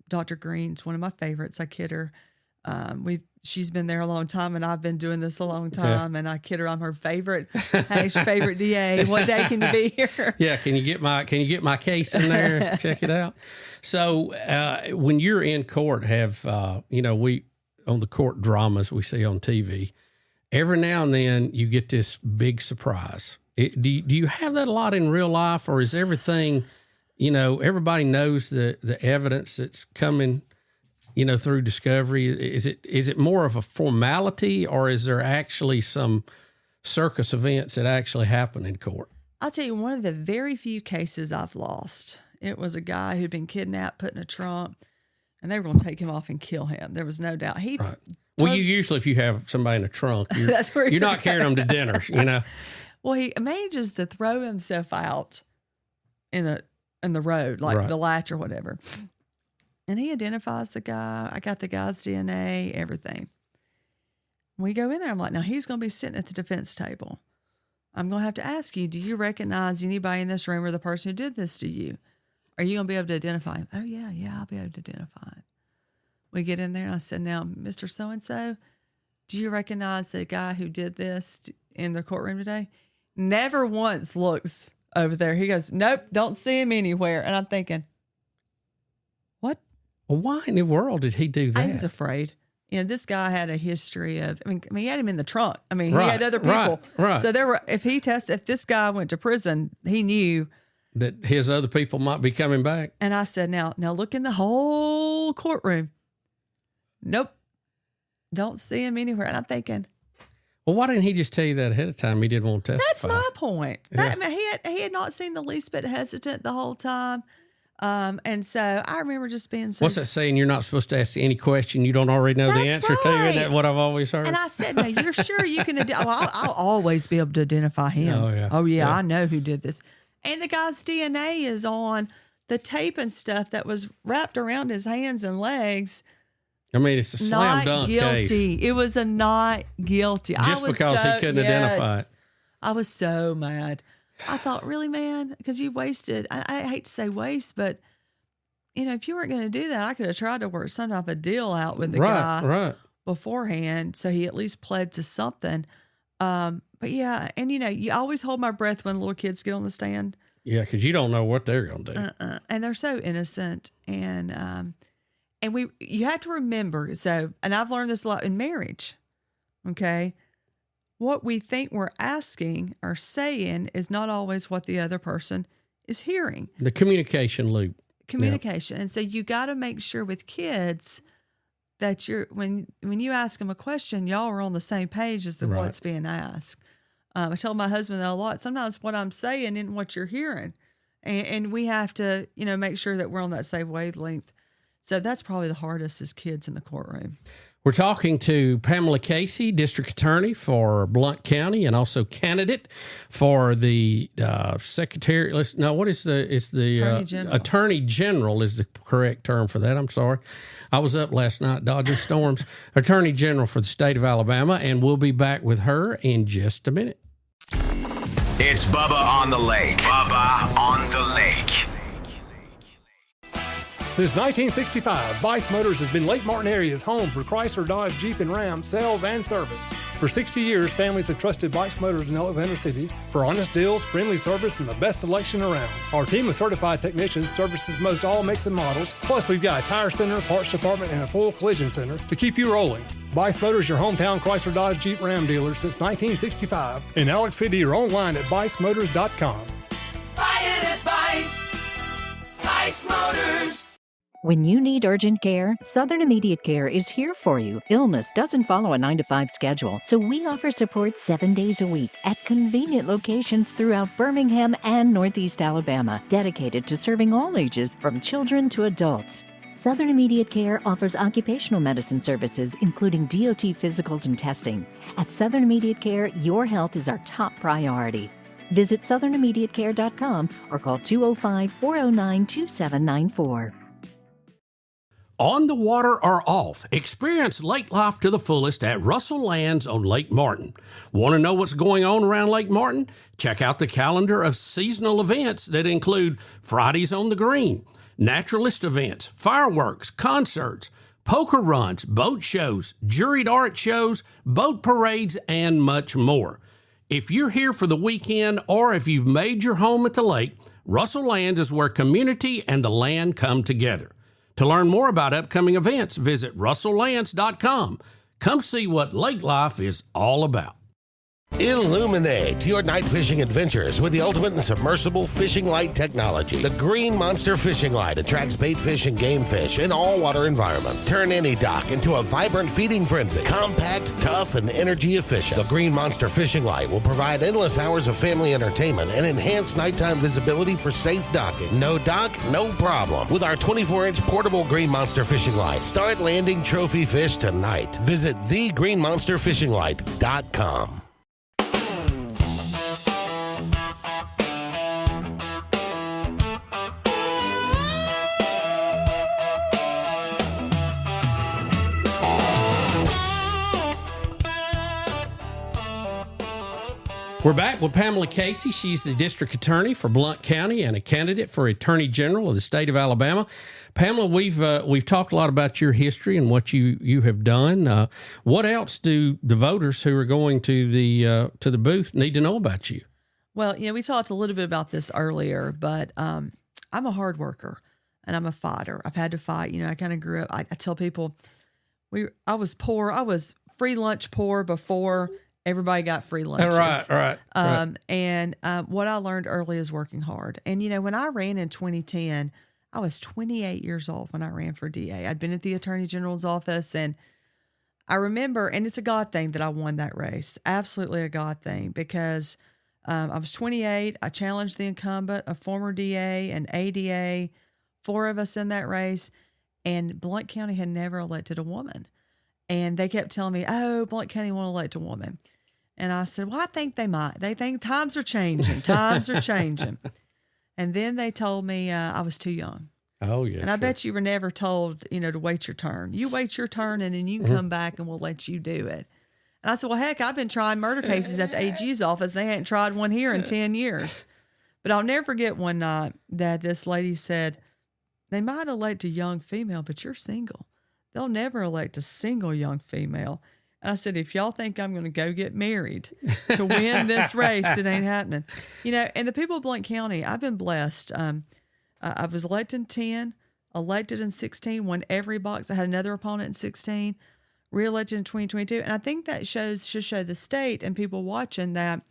Dr. Green's one of my favorites. I kid her. She's been there a long time, and I've been doing this a long time. And I kid her, I'm her favorite. Hey, she's favorite DA. What day can you be here? Yeah, can you get my case in there? Check it out. So when you're in court, we on the court dramas we see on TV, every now and then you get this big surprise. Do you have that a lot in real life, or is everything, everybody knows the evidence that's coming, through discovery? Is it more of a formality, or is there actually some circus events that actually happen in court? I'll tell you, one of the very few cases I've lost, it was a guy who'd been kidnapped, put in a trunk, and they were going to take him off and kill him. There was no doubt. Right. Well, you usually, if you have somebody in a trunk, you're not carrying them to dinner, Well, he manages to throw himself out in the road, like the latch or whatever. And he identifies the guy. I got the guy's DNA, everything. We go in there. I'm like, now he's going to be sitting at the defense table. I'm going to have to ask you, do you recognize anybody in this room or the person who did this to you? Are you going to be able to identify him? Oh, yeah, I'll be able to identify him. We get in there and I said, now, Mr. So-and-so, do you recognize the guy who did this in the courtroom today? Never once looks over there. He goes, nope, don't see him anywhere. And I'm thinking, what? Well, why in the world did he do that? I was afraid. This guy had a history of, he had him in the trunk. He had other people. Right. So if this guy went to prison, he knew that his other people might be coming back. And I said, now look in the whole courtroom. Nope. Don't see him anywhere. And I'm thinking, well, why didn't he just tell you that ahead of time? He didn't want to testify. That's my point. He had not seemed the least bit hesitant the whole time. And so I remember just being so... What's that saying? You're not supposed to ask any question you don't already know the answer to. Isn't that what I've always heard? And I said, no, you're sure you can... I'll always be able to identify him. Oh, yeah. I know who did this. And the guy's DNA is on the tape and stuff that was wrapped around his hands and legs. It's a slam dunk case. Not guilty. It was a not guilty. Just because he couldn't identify it. I was so mad. I thought, really, man? Because you wasted, I hate to say waste, but, if you weren't going to do that, I could have tried to work some type of deal out with the guy beforehand, so he at least pled to something. But yeah, and you always hold my breath when little kids get on the stand. Yeah, because you don't know what they're going to do. And they're so innocent. And you have to remember, and I've learned this a lot in marriage, okay? What we think we're asking or saying is not always what the other person is hearing. The communication loop. Communication. And so you got to make sure with kids that when you ask them a question, y'all are on the same page as to what's being asked. I tell my husband that a lot. Sometimes what I'm saying isn't what you're hearing. And we have to, make sure that we're on that same wavelength. So that's probably the hardest as kids in the courtroom. We're talking to Pamela Casey, District Attorney for Blount County, and also candidate for the Secretary. What is the Attorney General. Attorney General is the correct term for that. I'm sorry. I was up last night dodging storms. Attorney General for the state of Alabama, and we'll be back with her in just a minute. It's Bubba on the Lake. Bubba on the Lake. Since 1965, Bice Motors has been Lake Martin area's home for Chrysler, Dodge, Jeep, and Ram sales and service. For 60 years, families have trusted Bice Motors in Alexander City for honest deals, friendly service, and the best selection around. Our team of certified technicians services most all makes and models. Plus, we've got a tire center, parts department, and a full collision center to keep you rolling. Bice Motors, your hometown Chrysler, Dodge, Jeep, Ram dealer since 1965. In Alex City or online at bicemotors.com. Buy it at Bice. Bice Motors. When you need urgent care, Southern Immediate Care is here for you. Illness doesn't follow a 9-to-5 schedule, so we offer support 7 days a week at convenient locations throughout Birmingham and Northeast Alabama, dedicated to serving all ages from children to adults. Southern Immediate Care offers occupational medicine services, including DOT physicals and testing. At Southern Immediate Care, your health is our top priority. Visit southernimmediatecare.com or call 205-409-2794. On the water or off, experience lake life to the fullest at Russell Lands on Lake Martin. Want to know what's going on around Lake Martin? Check out the calendar of seasonal events that include Fridays on the Green, naturalist events, fireworks, concerts, poker runs, boat shows, juried art shows, boat parades, and much more. If you're here for the weekend or if you've made your home at the lake, Russell Lands is where community and the land come together. To learn more about upcoming events, visit russelllands.com. Come see what lake life is all about. Illuminate your night fishing adventures with the ultimate in submersible fishing light technology. The Green Monster Fishing Light attracts bait fish and game fish in all water environments. Turn any dock into a vibrant feeding frenzy. Compact, tough, and energy efficient. The Green Monster Fishing Light will provide endless hours of family entertainment and enhanced nighttime visibility for safe docking. No dock, no problem. With our 24-inch portable Green Monster Fishing Light, start landing trophy fish tonight. Visit thegreenmonsterfishinglight.com. We're back with Pamela Casey. She's the district attorney for Blount County and a candidate for Attorney General of the state of Alabama. Pamela, we've talked a lot about your history and what you have done. What else do the voters who are going to the booth need to know about you? Well, we talked a little bit about this earlier, but I'm a hard worker and I'm a fighter. I've had to fight. I kind of grew up. I tell people, I was poor. I was free lunch poor before everybody got free lunches. Right. And what I learned early is working hard. And, when I ran in 2010, I was 28 years old when I ran for DA. I'd been at the Attorney General's office, and I remember, and it's a God thing that I won that race. Absolutely a God thing, because I was 28. I challenged the incumbent, a former DA, an ADA, 4 of us in that race, and Blount County had never elected a woman. And they kept telling me, Blount County won't elect a woman. And I said, well, I think they might. They think times are changing. Times are changing. And then they told me I was too young. Oh, yeah. And I bet you were never told, to wait your turn. You wait your turn, and then you can come back and we'll let you do it. And I said, well, heck, I've been trying murder cases at the AG's office. They ain't tried one here in 10 years. But I'll never forget one night that this lady said, they might elect a young female, but you're single. They'll never elect a single young female. And I said, if y'all think I'm going to go get married to win this race, it ain't happening. And the people of Blount County, I've been blessed. I was elected in 10, elected in 16, won every box. I had another opponent in 16, reelected in 2022. And I think that should show the state and people watching that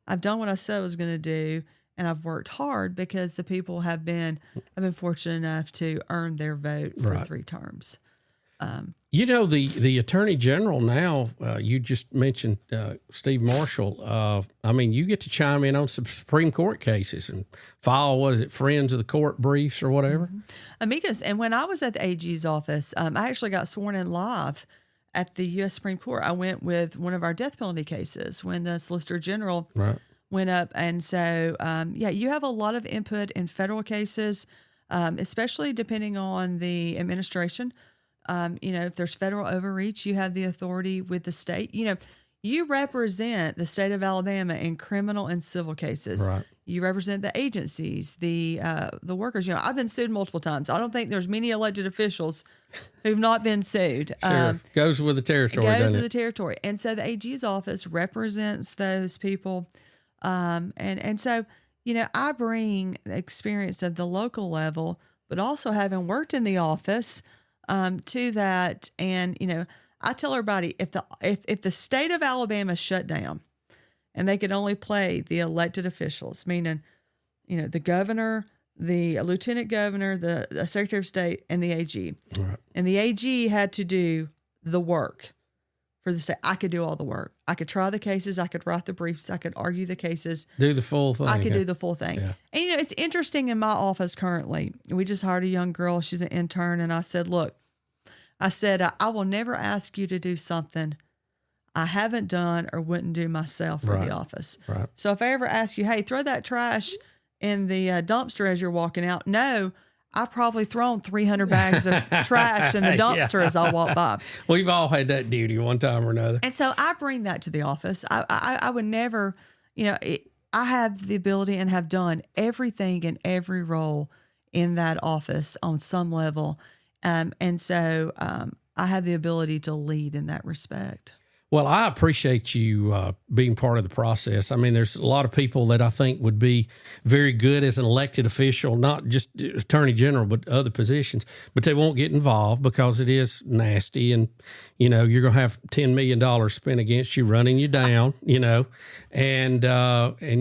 I've done what I said I was going to do, and I've worked hard, because the people I've been fortunate enough to earn their vote for 3 terms. The Attorney General now, you just mentioned Steve Marshall. You get to chime in on some Supreme Court cases and file, Friends of the Court briefs or whatever? Mm-hmm. Amicus. And when I was at the AG's office, I actually got sworn in live at the U.S. Supreme Court. I went with one of our death penalty cases when the Solicitor General went up. And so, you have a lot of input in federal cases, especially depending on the administration. If there's federal overreach, you have the authority with the state. You represent the state of Alabama in criminal and civil cases. Right. You represent the agencies, the workers. I've been sued multiple times. I don't think there's many elected officials who've not been sued. Sure. Goes with the territory, goes with the territory. And so the AG's office represents those people. And so, I bring the experience of the local level, but also having worked in the office to that. And, I tell everybody, if the state of Alabama shut down and they could only play the elected officials, meaning, the governor, the lieutenant governor, the secretary of state, and the AG, and the AG had to do the work, for the state. I could do all the work. I could try the cases. I could write the briefs. I could argue the cases. Do the full thing. I could do the full thing. Yeah. And, it's interesting in my office currently. We just hired a young girl. She's an intern. And I said, look, I will never ask you to do something I haven't done or wouldn't do myself for the office. Right. So if I ever ask you, hey, throw that trash in the dumpster as you're walking out, no, I've probably thrown 300 bags of trash in the dumpster as I walk by. We've all had that duty one time or another. And so I bring that to the office. I would never, I have the ability and have done everything in every role in that office on some level. And so I have the ability to lead in that respect. Well, I appreciate you being part of the process. I mean, there's a lot of people that I think would be very good as an elected official, not just attorney general, but other positions, but they won't get involved because it is nasty. And, you're going to have $10 million spent against you, running you down, and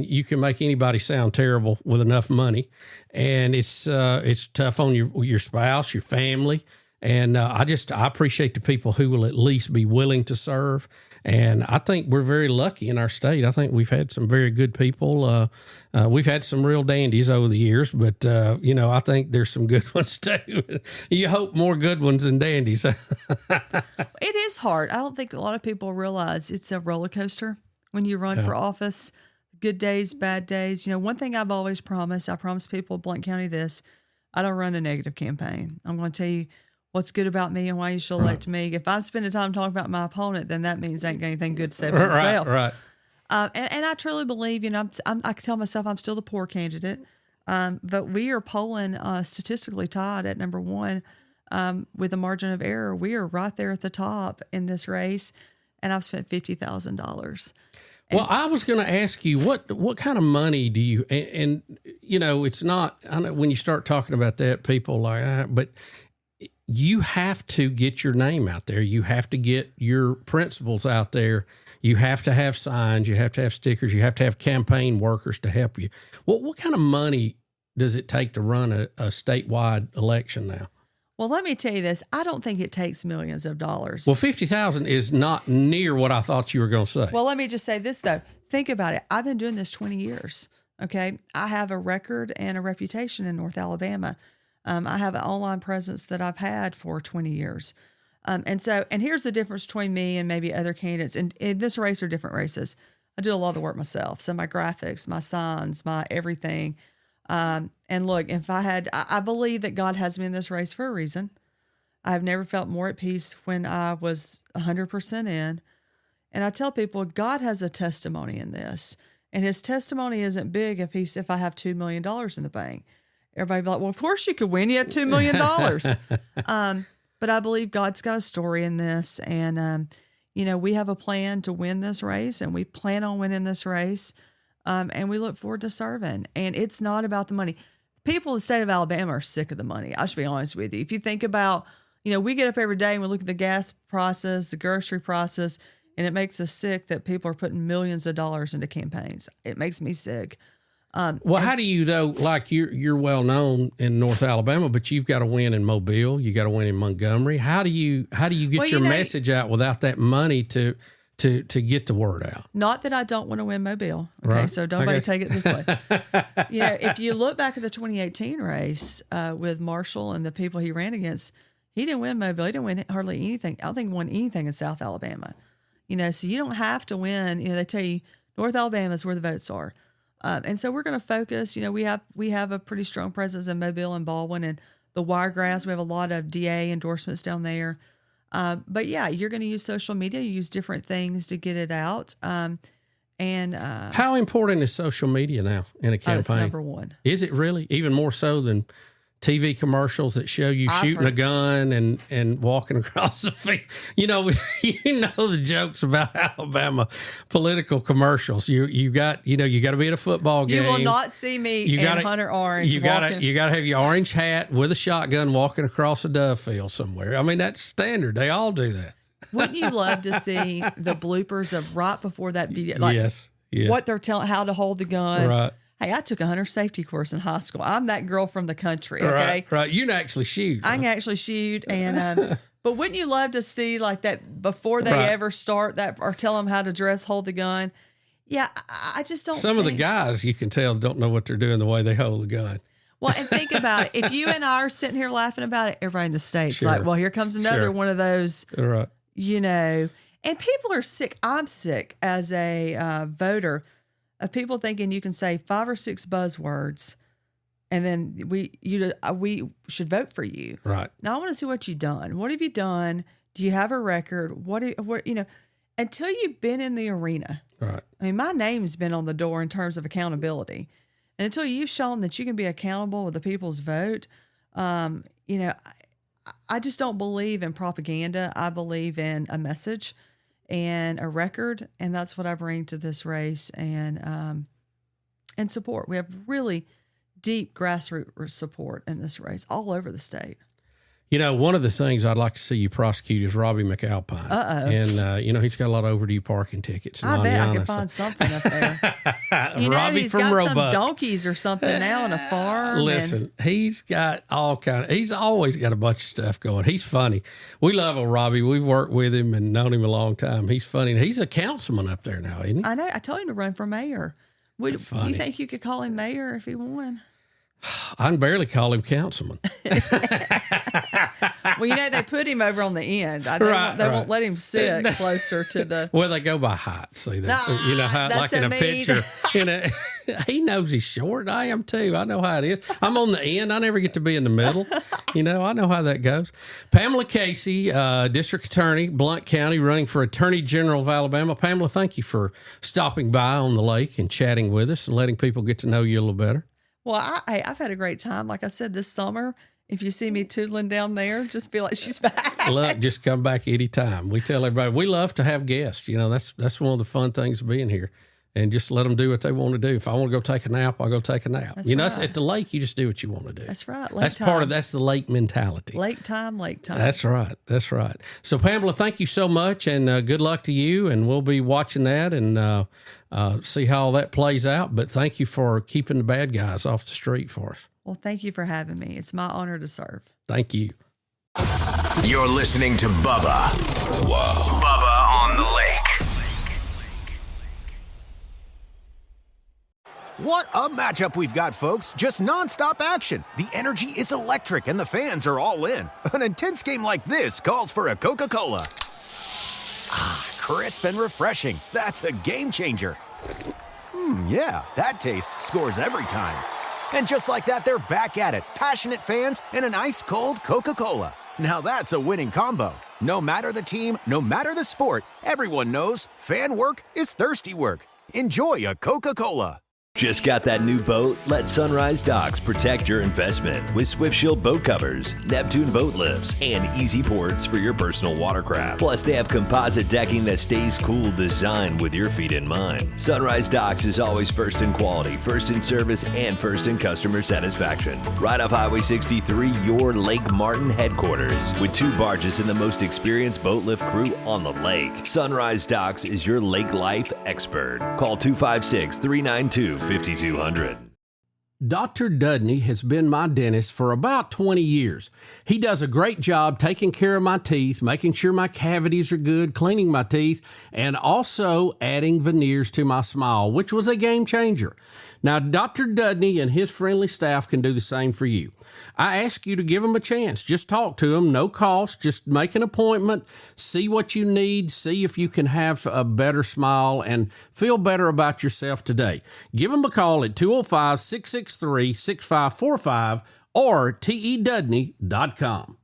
you can make anybody sound terrible with enough money. And it's tough on your spouse, your family. And I appreciate the people who will at least be willing to serve. And I think we're very lucky in our state. I think we've had some very good people. We've had some real dandies over the years, but, I think there's some good ones too. You hope more good ones than dandies. It is hard. I don't think a lot of people realize it's a roller coaster when you run for office. Good days, bad days. One thing I've always promised, I promise people in Blount County this, I don't run a negative campaign. I'm going to tell you what's good about me and why you should elect me. If I spend the time talking about my opponent, then that means I ain't got anything good to say about myself. Right. And I truly believe, I can tell myself I'm still the poor candidate. But we are polling statistically tied at number one with a margin of error. We are right there at the top in this race, and I've spent $50,000. Well, I was going to ask you, what kind of money do you, and it's not, I know when you start talking about that, people are like, but you have to get your name out there. You have to get your principles out there. You have to have signs. You have to have stickers. You have to have campaign workers to help you. What kind of money does it take to run a statewide election now? Well, let me tell you this. I don't think it takes millions of dollars. Well, $50,000 is not near what I thought you were going to say. Well, let me just say this, though. Think about it. I've been doing this 20 years, okay? I have a record and a reputation in North Alabama. I have an online presence that I've had for 20 years. And here's the difference between me and maybe other candidates. And in this race or different races, I do a lot of the work myself. So my graphics, my signs, my everything. And look, I believe that God has me in this race for a reason. I've never felt more at peace when I was 100% in. And I tell people, God has a testimony in this. And his testimony isn't big if I have $2 million in the bank. Everybody be like, well, of course you could win. You had $2 million. But I believe God's got a story in this. And, we have a plan to win this race, and we plan on winning this race. And we look forward to serving. And it's not about the money. People in the state of Alabama are sick of the money. I should be honest with you. If you think about, we get up every day and we look at the gas prices, the grocery prices, and it makes us sick that people are putting millions of dollars into campaigns. It makes me sick. How do you, though, like you're well known in North Alabama, but you've got to win in Mobile, you got to win in Montgomery. How do you get your message out without that money to get the word out? Not that I don't want to win Mobile. Okay. Right. So nobody take it this way. If you look back at the 2018 race with Marshall and the people he ran against, he didn't win Mobile. He didn't win hardly anything. I don't think he won anything in South Alabama. So you don't have to win. They tell you North Alabama is where the votes are. And so we're going to focus, we have a pretty strong presence in Mobile and Baldwin and the Wiregrass. We have a lot of DA endorsements down there. But yeah, you're going to use social media, you use different things to get it out. How important is social media now in a campaign? It's number one. Is it really? Even more so than TV commercials that show you shooting a gun and walking across the field. The jokes about Alabama political commercials. You got to be at a football game. You will not see me in Hunter Orange. You got to have your orange hat with a shotgun walking across a dove field somewhere. I mean, that's standard. They all do that. Wouldn't you love to see the bloopers of right before that video? Yes. What they're telling, how to hold the gun. Right. Hey, I took a hunter safety course in high school. I'm that girl from the country, okay? Right. You can actually shoot. I can actually shoot, and But wouldn't you love to see like that before they ever start that or tell them how to dress, hold the gun? Yeah, I just don't. Some of the guys you can tell don't know what they're doing the way they hold the gun. Well, and think about it. If you and I are sitting here laughing about it, everybody in the States like, well, here comes another one of those, you know, and people are sick. I'm sick as a voter of people thinking you can say 5 or 6 buzzwords and then we should vote for you. Right. Now I want to see what you've done. What have you done? Do you have a record? What, you know, until you've been in the arena. Right. I mean, my name's been on the door in terms of accountability. And until you've shown that you can be accountable with the people's vote, you know, I just don't believe in propaganda. I believe in a message and a record, and that's what I bring to this race and support. We have really deep grassroots support in this race all over the state. You know, one of the things I'd like to see you prosecute is Robbie McAlpine. And, you know, he's got a lot of overdue parking tickets. I bet I could find something up there. You know, Robbie he's from got Roebuck. some donkeys or something now on a farm. Listen, he's got he's always got a bunch of stuff going. He's funny. We love old Robbie. We've worked with him and known him a long time. He's funny. And he's a councilman up there now, isn't he? I know. I told him to run for mayor. Do you think you could call him mayor if he won? I can barely call him councilman. Well, you know, they put him over on the end. They won't let him sit closer to the... Well, they go by height. See, you know, how, like in a picture. You know, he knows he's short. I am too. I know how it is. I'm on the end. I never get to be in the middle. You know, I know how that goes. Pamela Casey, District Attorney, Blount County, running for Attorney General of Alabama. Pamela, thank you for stopping by on the lake and chatting with us and letting people get to know you a little better. Well, I've had a great time. Like I said, this summer, if you see me tootling down there, just feel like she's back. Look, just come back anytime. We tell everybody we love to have guests. You know, that's one of the fun things of being here. And just let them do what they want to do. If I want to go take a nap, I'll go take a nap. That's you know, right. At the lake, you just do what you want to do. That's right. That's the lake mentality. Lake time. That's right. That's right. So, Pamela, thank you so much, and good luck to you. And we'll be watching that and see how all that plays out. But thank you for keeping the bad guys off the street for us. Well, thank you for having me. It's my honor to serve. Thank you. You're listening to Bubba. Whoa. Bubba on the Lake. What a matchup we've got, folks. Just nonstop action. The energy is electric and the fans are all in. An intense game like this calls for a Coca-Cola. Ah, crisp and refreshing. That's a game changer. Yeah, that taste scores every time. And just like that, they're back at it. Passionate fans and an ice-cold Coca-Cola. Now that's a winning combo. No matter the team, no matter the sport, everyone knows fan work is thirsty work. Enjoy a Coca-Cola. Just got that new boat? Let Sunrise Docks protect your investment with Swift Shield boat covers, Neptune boat lifts, and easy ports for your personal watercraft. Plus, they have composite decking that stays cool, designed with your feet in mind. Sunrise Docks is always first in quality, first in service, and first in customer satisfaction. Right off Highway 63, your Lake Martin headquarters, with 2 barges and the most experienced boat lift crew on the lake. Sunrise Docks is your lake life expert. Call 256-392-5200. Dr. Dudney has been my dentist for about 20 years. He does a great job taking care of my teeth, making sure my cavities are good, cleaning my teeth, and also adding veneers to my smile, which was a game changer. Now, Dr. Dudney and his friendly staff can do the same for you. I ask you to give them a chance. Just talk to them, no cost. Just make an appointment, see what you need, see if you can have a better smile and feel better about yourself today. Give them a call at 205-663-6545 or tedudney.com.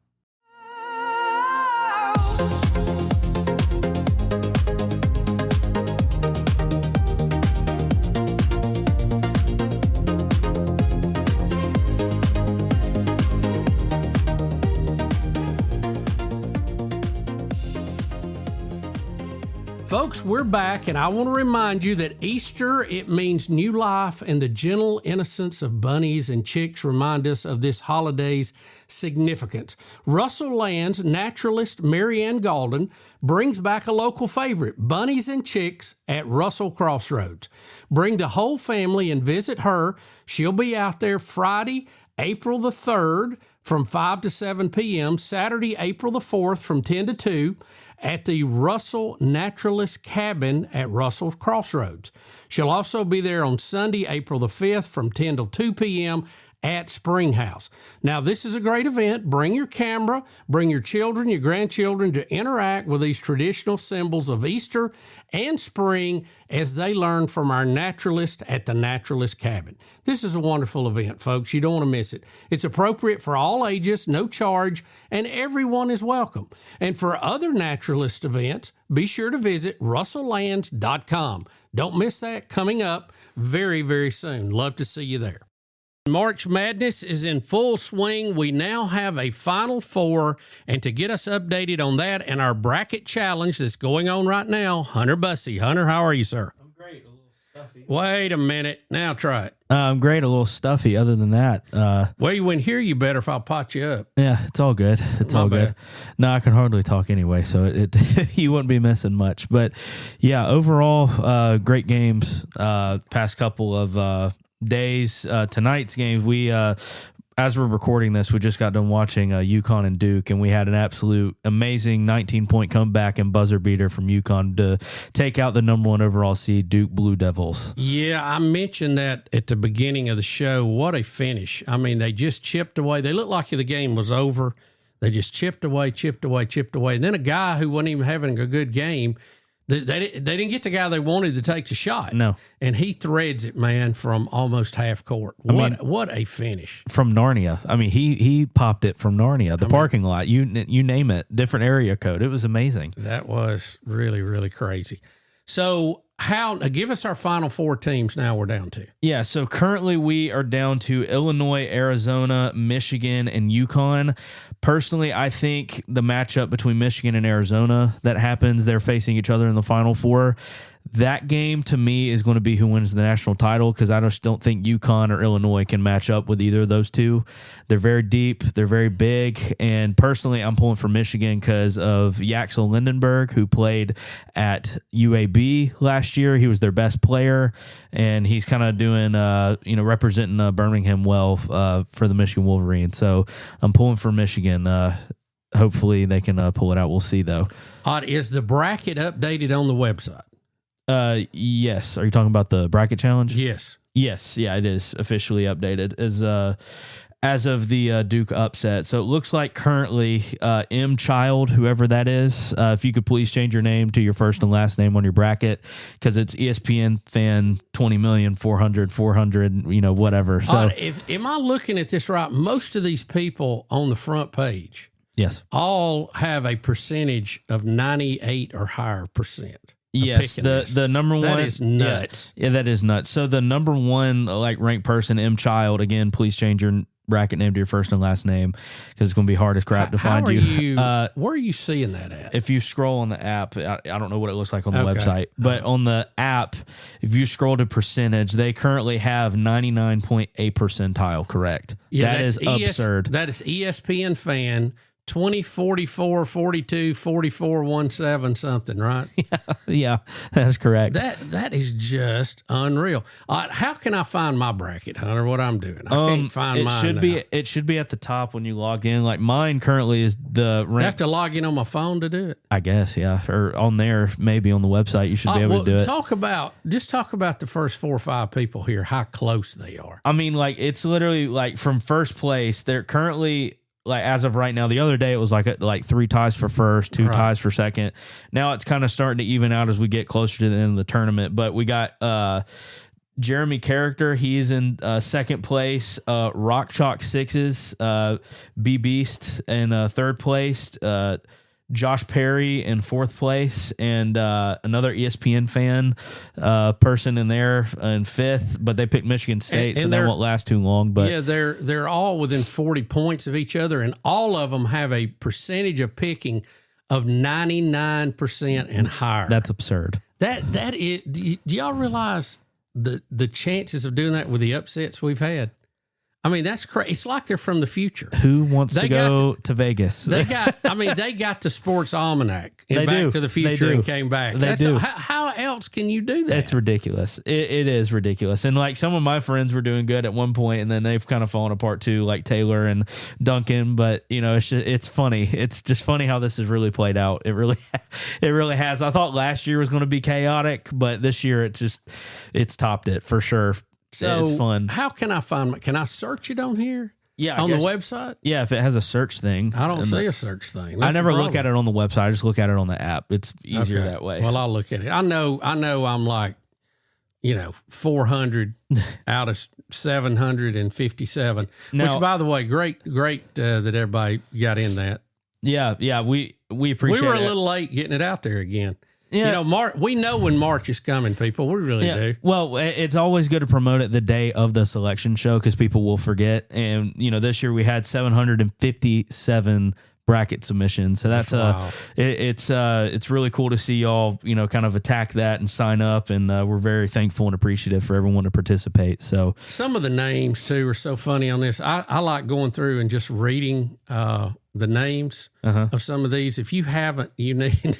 Folks, we're back, and I want to remind you that Easter, it means new life, and the gentle innocence of bunnies and chicks remind us of this holiday's significance. Russell Land's naturalist Marianne Galden brings back a local favorite, bunnies and chicks at Russell Crossroads. Bring the whole family and visit her. She'll be out there Friday, April the 3rd, from 5 to 7 p.m., Saturday, April the 4th from 10 to 2 at the Russell Naturalist Cabin at Russell Crossroads. She'll also be there on Sunday, April the 5th from 10 to 2 p.m. at Springhouse. Now, this is a great event. Bring your camera, bring your children, your grandchildren to interact with these traditional symbols of Easter and spring as they learn from our naturalist at the Naturalist Cabin. This is a wonderful event, folks. You don't want to miss it. It's appropriate for all ages, no charge, and everyone is welcome. And for other naturalist events, be sure to visit russelllands.com. Don't miss that coming up very, very soon. Love to see you there. March Madness is in full swing. We now have a Final Four, and to get us updated on that and our bracket challenge that's going on right now, Hunter Bussey. Hunter, how are you, sir? I'm great. A little stuffy. Wait a minute. Now try it. I'm great. A little stuffy. Other than that, well, you wouldn't hear you better if I pot you up. Yeah, it's all good. It's all good. No, I can hardly talk anyway, so it you wouldn't be missing much. But yeah, overall, great games. Past couple of days. Tonight's game, we as we're recording this, we just got done watching UConn and Duke, and we had an absolute amazing 19-point comeback and buzzer beater from UConn to take out the number 1 overall seed Duke Blue Devils. Yeah, I mentioned that at the beginning of the show. What a finish. I mean, they just chipped away. They looked like the game was over. They just chipped away. And then a guy who wasn't even having a good game, they didn't get the guy they wanted to take the shot. No. And he threads it, man, from almost half court. What a finish. From Narnia. I mean, he popped it from Narnia, the parking lot. You name it, different area code. It was amazing. That was really, really crazy. So give us our Final Four teams now we're down to. Yeah, so currently we are down to Illinois, Arizona, Michigan, and UConn. Personally, I think the matchup between Michigan and Arizona that happens, they're facing each other in the Final Four. That game, to me, is going to be who wins the national title because I just don't think UConn or Illinois can match up with either of those two. They're very deep. They're very big. And personally, I'm pulling for Michigan because of Yaxel Lindenberg, who played at UAB last year. He was their best player, and he's kind of doing, representing Birmingham well for the Michigan Wolverines. So I'm pulling for Michigan. Hopefully they can pull it out. We'll see, though. Is the bracket updated on the website? Yes. Are you talking about the bracket challenge? Yes. Yes. Yeah, it is officially updated as of the Duke upset. So it looks like currently M Child, whoever that is, if you could please change your name to your first and last name on your bracket because it's ESPN fan 20,400,400, whatever. So am I looking at this right? Most of these people on the front page, yes, all have a percentage of 98 or higher percent. Yes, the number one. That is nuts. Yeah, that is nuts. So the number one ranked person, M Child, again, please change your bracket name to your first and last name because it's going to be hard as crap to find you. Where are you seeing that at? If you scroll on the app, I don't know what it looks like on the website, but on the app, if you scroll to percentage, they currently have 99.8 percentile correct. Yeah, that is absurd. That is ESPN fan 20, 44, 42, 44, 17 something, right? Yeah, that is correct. That is just unreal. How can I find my bracket, Hunter? What I'm doing? I can't find mine. It should be at the top when you log in. Like mine currently is the rank. I have to log in on my phone to do it. I guess, yeah, or on there, maybe on the website. You should be able to do it. Talk about the first 4 or 5 people here. How close they are. I mean, it's literally from first place. They're currently. As of right now, the other day it was like 3 ties for first, 2 ties for second. Now it's kind of starting to even out as we get closer to the end of the tournament. But we got Jeremy Character. He's in second place. Rock Chalk Sixes, B Beast in third place. Josh Perry in fourth place, and another ESPN fan person in there in fifth. But they picked Michigan State, so they won't last too long. But yeah, they're all within 40 points of each other, and all of them have a percentage of picking of 99% and higher. That's absurd. That is. Do y'all realize the chances of doing that with the upsets we've had? I mean, that's crazy. It's like they're from the future. Who wants to go to Vegas? They got the sports almanac and They Back do. to the They Future do. and came back. They do. How else can you do that? It's ridiculous. It is ridiculous. And like some of my friends were doing good at one point, and then they've kind of fallen apart too, like Taylor and Duncan. But it's funny. It's just funny how this has really played out. It really has. I thought last year was going to be chaotic, but this year it's topped it for sure. So it's fun. How can I find? Can I search it on here? Yeah, on the website. Yeah, if it has a search thing. I don't see a search thing. I never look at it on the website. I just look at it on the app. It's easier that way. Well, I'll look at it. I know. I'm like, 400 out of 757. Now, which, by the way, great that everybody got in that. Yeah, we appreciate it. We were a little late getting it out there again. Yeah. We know when March is coming, people. We really do. Well, it's always good to promote it the day of the selection show because people will forget. And, this year we had 757 bracket submissions. So that's it's really cool to see y'all, kind of attack that and sign up. And we're very thankful and appreciative for everyone to participate. So some of the names, too, are so funny on this. I like going through and just reading the names of some of these. If you haven't, you need.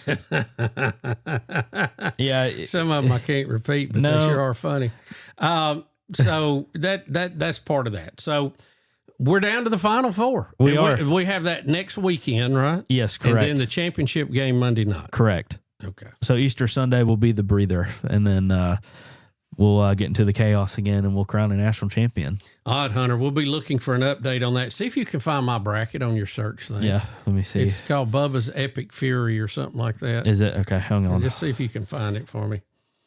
Yeah, some of them I can't repeat, but they sure are funny. So that's part of that. So we're down to the Final Four. We are. We have that next weekend, right? Yes, correct. And then the championship game Monday night. Correct. Okay. So Easter Sunday will be the breather, and then we'll get into the chaos again, and we'll crown a national champion. All right, Hunter, we'll be looking for an update on that. See if you can find my bracket on your search thing. Yeah, let me see. It's called Bubba's Epic Fury or something like that. Is it? Okay, hang on. And just see if you can find it for me.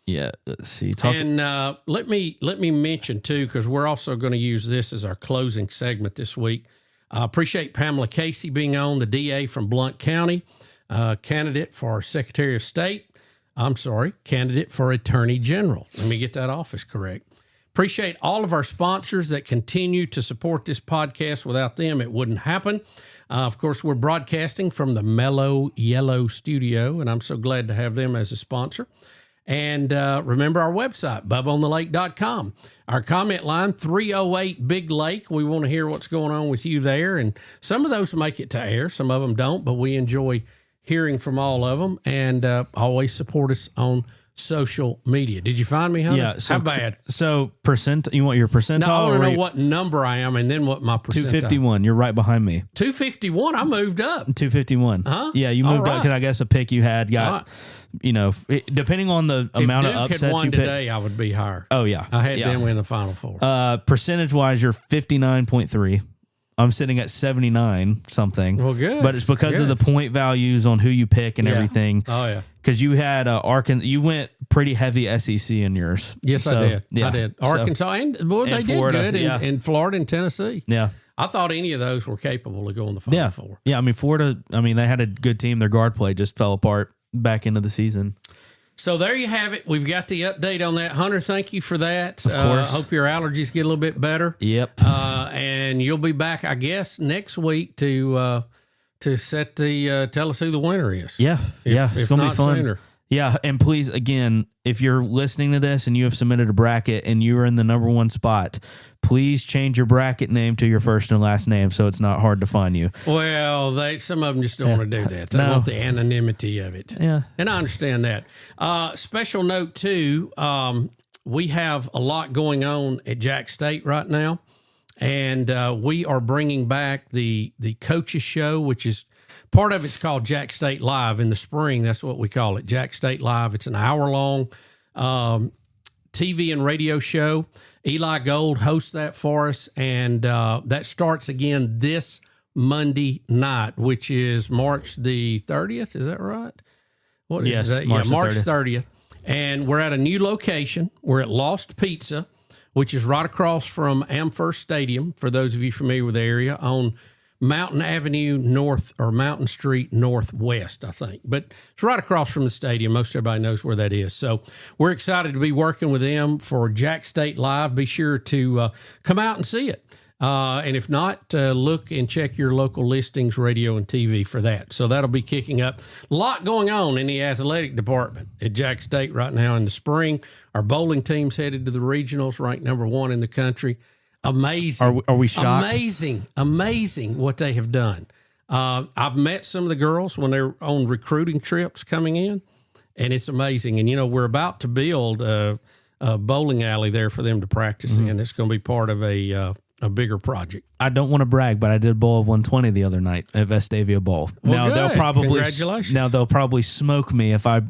Yeah, let's see. And let me mention, too, because we're also going to use this as our closing segment this week. I appreciate Pamela Casey being on, the DA from Blount County, candidate for Secretary of State. Candidate for Attorney General. Let me get that office correct. Appreciate all of our sponsors that continue to support this podcast. Without them, it wouldn't happen. Of course, we're broadcasting from the Mellow Yellow Studio, and I'm so glad to have them as a sponsor. And remember our website, bubbaonthelake.com. Our comment line, 308 Big Lake. We want to hear what's going on with you there. And some of those make it to air. Some of them don't, but we enjoy hearing from all of them. And always support us on social media. Did you find me, Hunter? Yeah. So, how bad? So you want your percentile? No, I want to know what number I am and then what my percentile. 251. You're right behind me. 251. I moved up. 251. Huh? Yeah, you moved up because I guess a pick you had got, depending on the amount of upsets had won you picked. today, I would be higher. Oh, yeah. I had them in the Final Four. Percentage-wise, you're 59.3. I'm sitting at 79 something. Well, good. But it's because of the point values on who you pick and everything. Oh, yeah. Because you had Arkansas, you went pretty heavy SEC in yours. Yes, I did. Yeah. I did. Arkansas, and they did Florida, good in Florida and Tennessee. Yeah. I thought any of those were capable of going to the Final Four. Yeah, I mean, Florida, they had a good team. Their guard play just fell apart back into the season. So there you have it. We've got the update on that. Hunter, thank you for that. Of course. Hope your allergies get a little bit better. Yep. And you'll be back, I guess, next week to set the tell us who the winner is. Yeah. It's going to be fun. Sooner. Yeah, and please, again, if you're listening to this and you have submitted a bracket and you are in the number one spot, please change your bracket name to your first and last name so it's not hard to find you. Well, some of them just don't want to do that. They want the anonymity of it. Yeah. And I understand that. Special note, too, we have a lot going on at Jack State right now, and we are bringing back the Coaches Show, which is part of it's called Jack State Live. In the spring, that's what we call it, Jack State Live. It's an hour-long TV and radio show. Eli Gold hosts that for us, and that starts again this Monday night, which is March the 30th. Is that right? What is that? March March 30th. And we're at a new location. We're at Lost Pizza, which is right across from Amherst Stadium, for those of you familiar with the area, on Mountain Avenue North, or Mountain Street Northwest, I think. But it's right across from the stadium. Most everybody knows where that is. So we're excited to be working with them for Jack State Live. Be sure to come out and see it. And if not, look and check your local listings, radio and TV for that. So that'll be kicking up. A lot going on in the athletic department at Jack State right now in the spring. Our bowling team's headed to the regionals, ranked number 1 in the country. Amazing. Are we shocked? Amazing what they have done. I've met some of the girls when they're on recruiting trips coming in, and it's amazing. And, we're about to build a bowling alley there for them to practice in. It's going to be part of a bigger project. I don't want to brag, but I did bowl of 120 the other night at Vestavia Bowl. Well, now good. Congratulations. They'll probably smoke me if I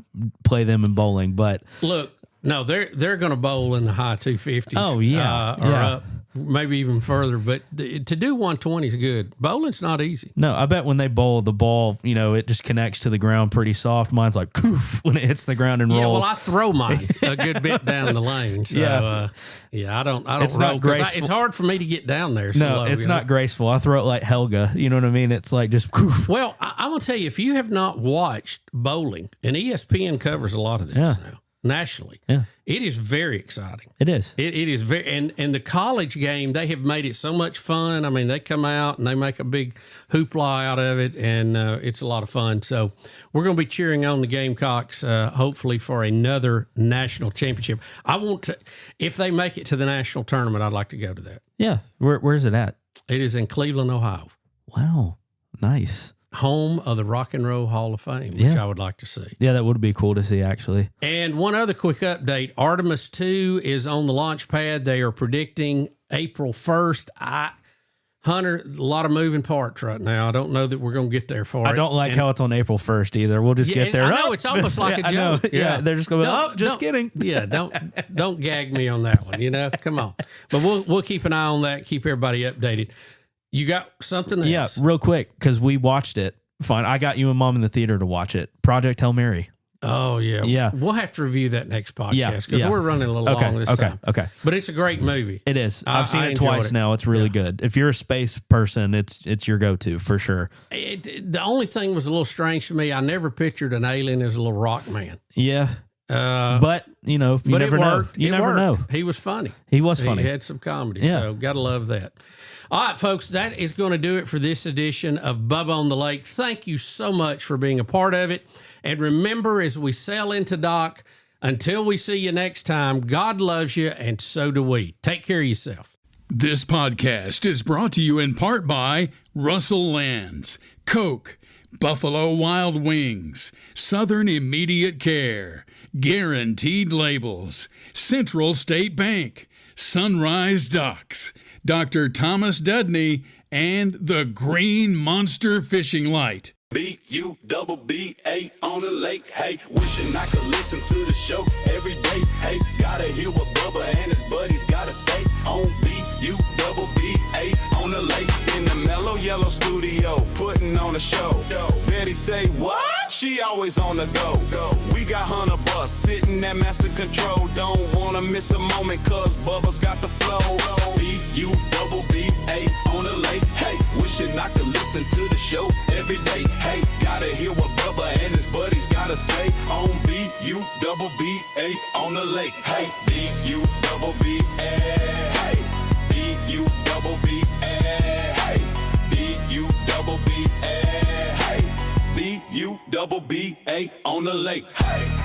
play them in bowling, but look, no, they're going to bowl in the high 250s. Oh yeah, or up, maybe even further. But to do 120 is good. Bowling's not easy. No, I bet when they bowl, the ball, it just connects to the ground pretty soft. Mine's like poof when it hits the ground and rolls. Yeah, well, I throw mine a good bit down the lane. So, I don't it's roll not graceful. it's hard for me to get down there. No, it's not graceful. I throw it like Helga. You know what I mean? It's like just poof. Well, I'm gonna tell you, if you have not watched bowling, and ESPN covers a lot of this now nationally, it is very exciting. It is. It is very, and the college game, they have made it so much fun. I mean, they come out and they make a big hoopla out of it, and it's a lot of fun. So we're going to be cheering on the Gamecocks, hopefully for another national championship. I want to, if they make it to the national tournament, I'd like to go to that. Yeah. Where's it at? It is in Cleveland, Ohio. Wow. Nice. Home of the Rock and Roll Hall of Fame, which I would like to see. Yeah, that would be cool to see, actually. And one other quick update. Artemis 2 is on the launch pad. They are predicting April 1st. Hunter, a lot of moving parts right now. I don't know that we're going to get there for it. I don't like how it's on April 1st either. We'll just get there. I know, it's almost like a joke. Yeah, they're just going, just kidding. Yeah, don't gag me on that one, Come on. But we'll keep an eye on that, keep everybody updated. You got something else? Yeah, real quick, because we watched it. Fine. I got you and Mom in the theater to watch it. Project Hail Mary. Oh, yeah. Yeah. We'll have to review that next podcast because we're running a little long this time. Okay. But it's a great movie. It is. I've seen it twice now. It's really good. If you're a space person, it's your go-to for sure. The only thing was a little strange to me. I never pictured an alien as a little rock man. Yeah. But, you never know. You never know. He was funny. He was funny. He had some comedy. Yeah. So got to love that. All right, folks, that is going to do it for this edition of Bubba on the Lake. Thank you so much for being a part of it. And remember, as we sail into dock, until we see you next time, God loves you, and so do we. Take care of yourself. This podcast is brought to you in part by Russell Lands, Coke, Buffalo Wild Wings, Southern Immediate Care, Guaranteed Labels, Central State Bank, Sunrise Docks, Dr. Thomas Dudney, and the Green Monster Fishing Light. B-U-double-B-A on the lake, hey. Wishing I could listen to the show every day, hey. Gotta hear what Bubba and his buddies gotta say on B-U-double-B-A on the lake. In the mellow yellow studio, putting on a show. Betty say, what? She always on the go. We got Hunter Bus sitting at master control. Don't wanna miss a moment, cause Bubba's got the flow. B-U-double-B-A on the lake, hey. Wishing I could listen to the show every day, hey. Gotta hear what Bubba and his buddies gotta say on B-U-double-B-A on the lake, hey. B-U-double-B-A, hey. B-U-double-B-A, hey. B-U-double-B-A, hey. B-U-double-B-A on the lake, hey.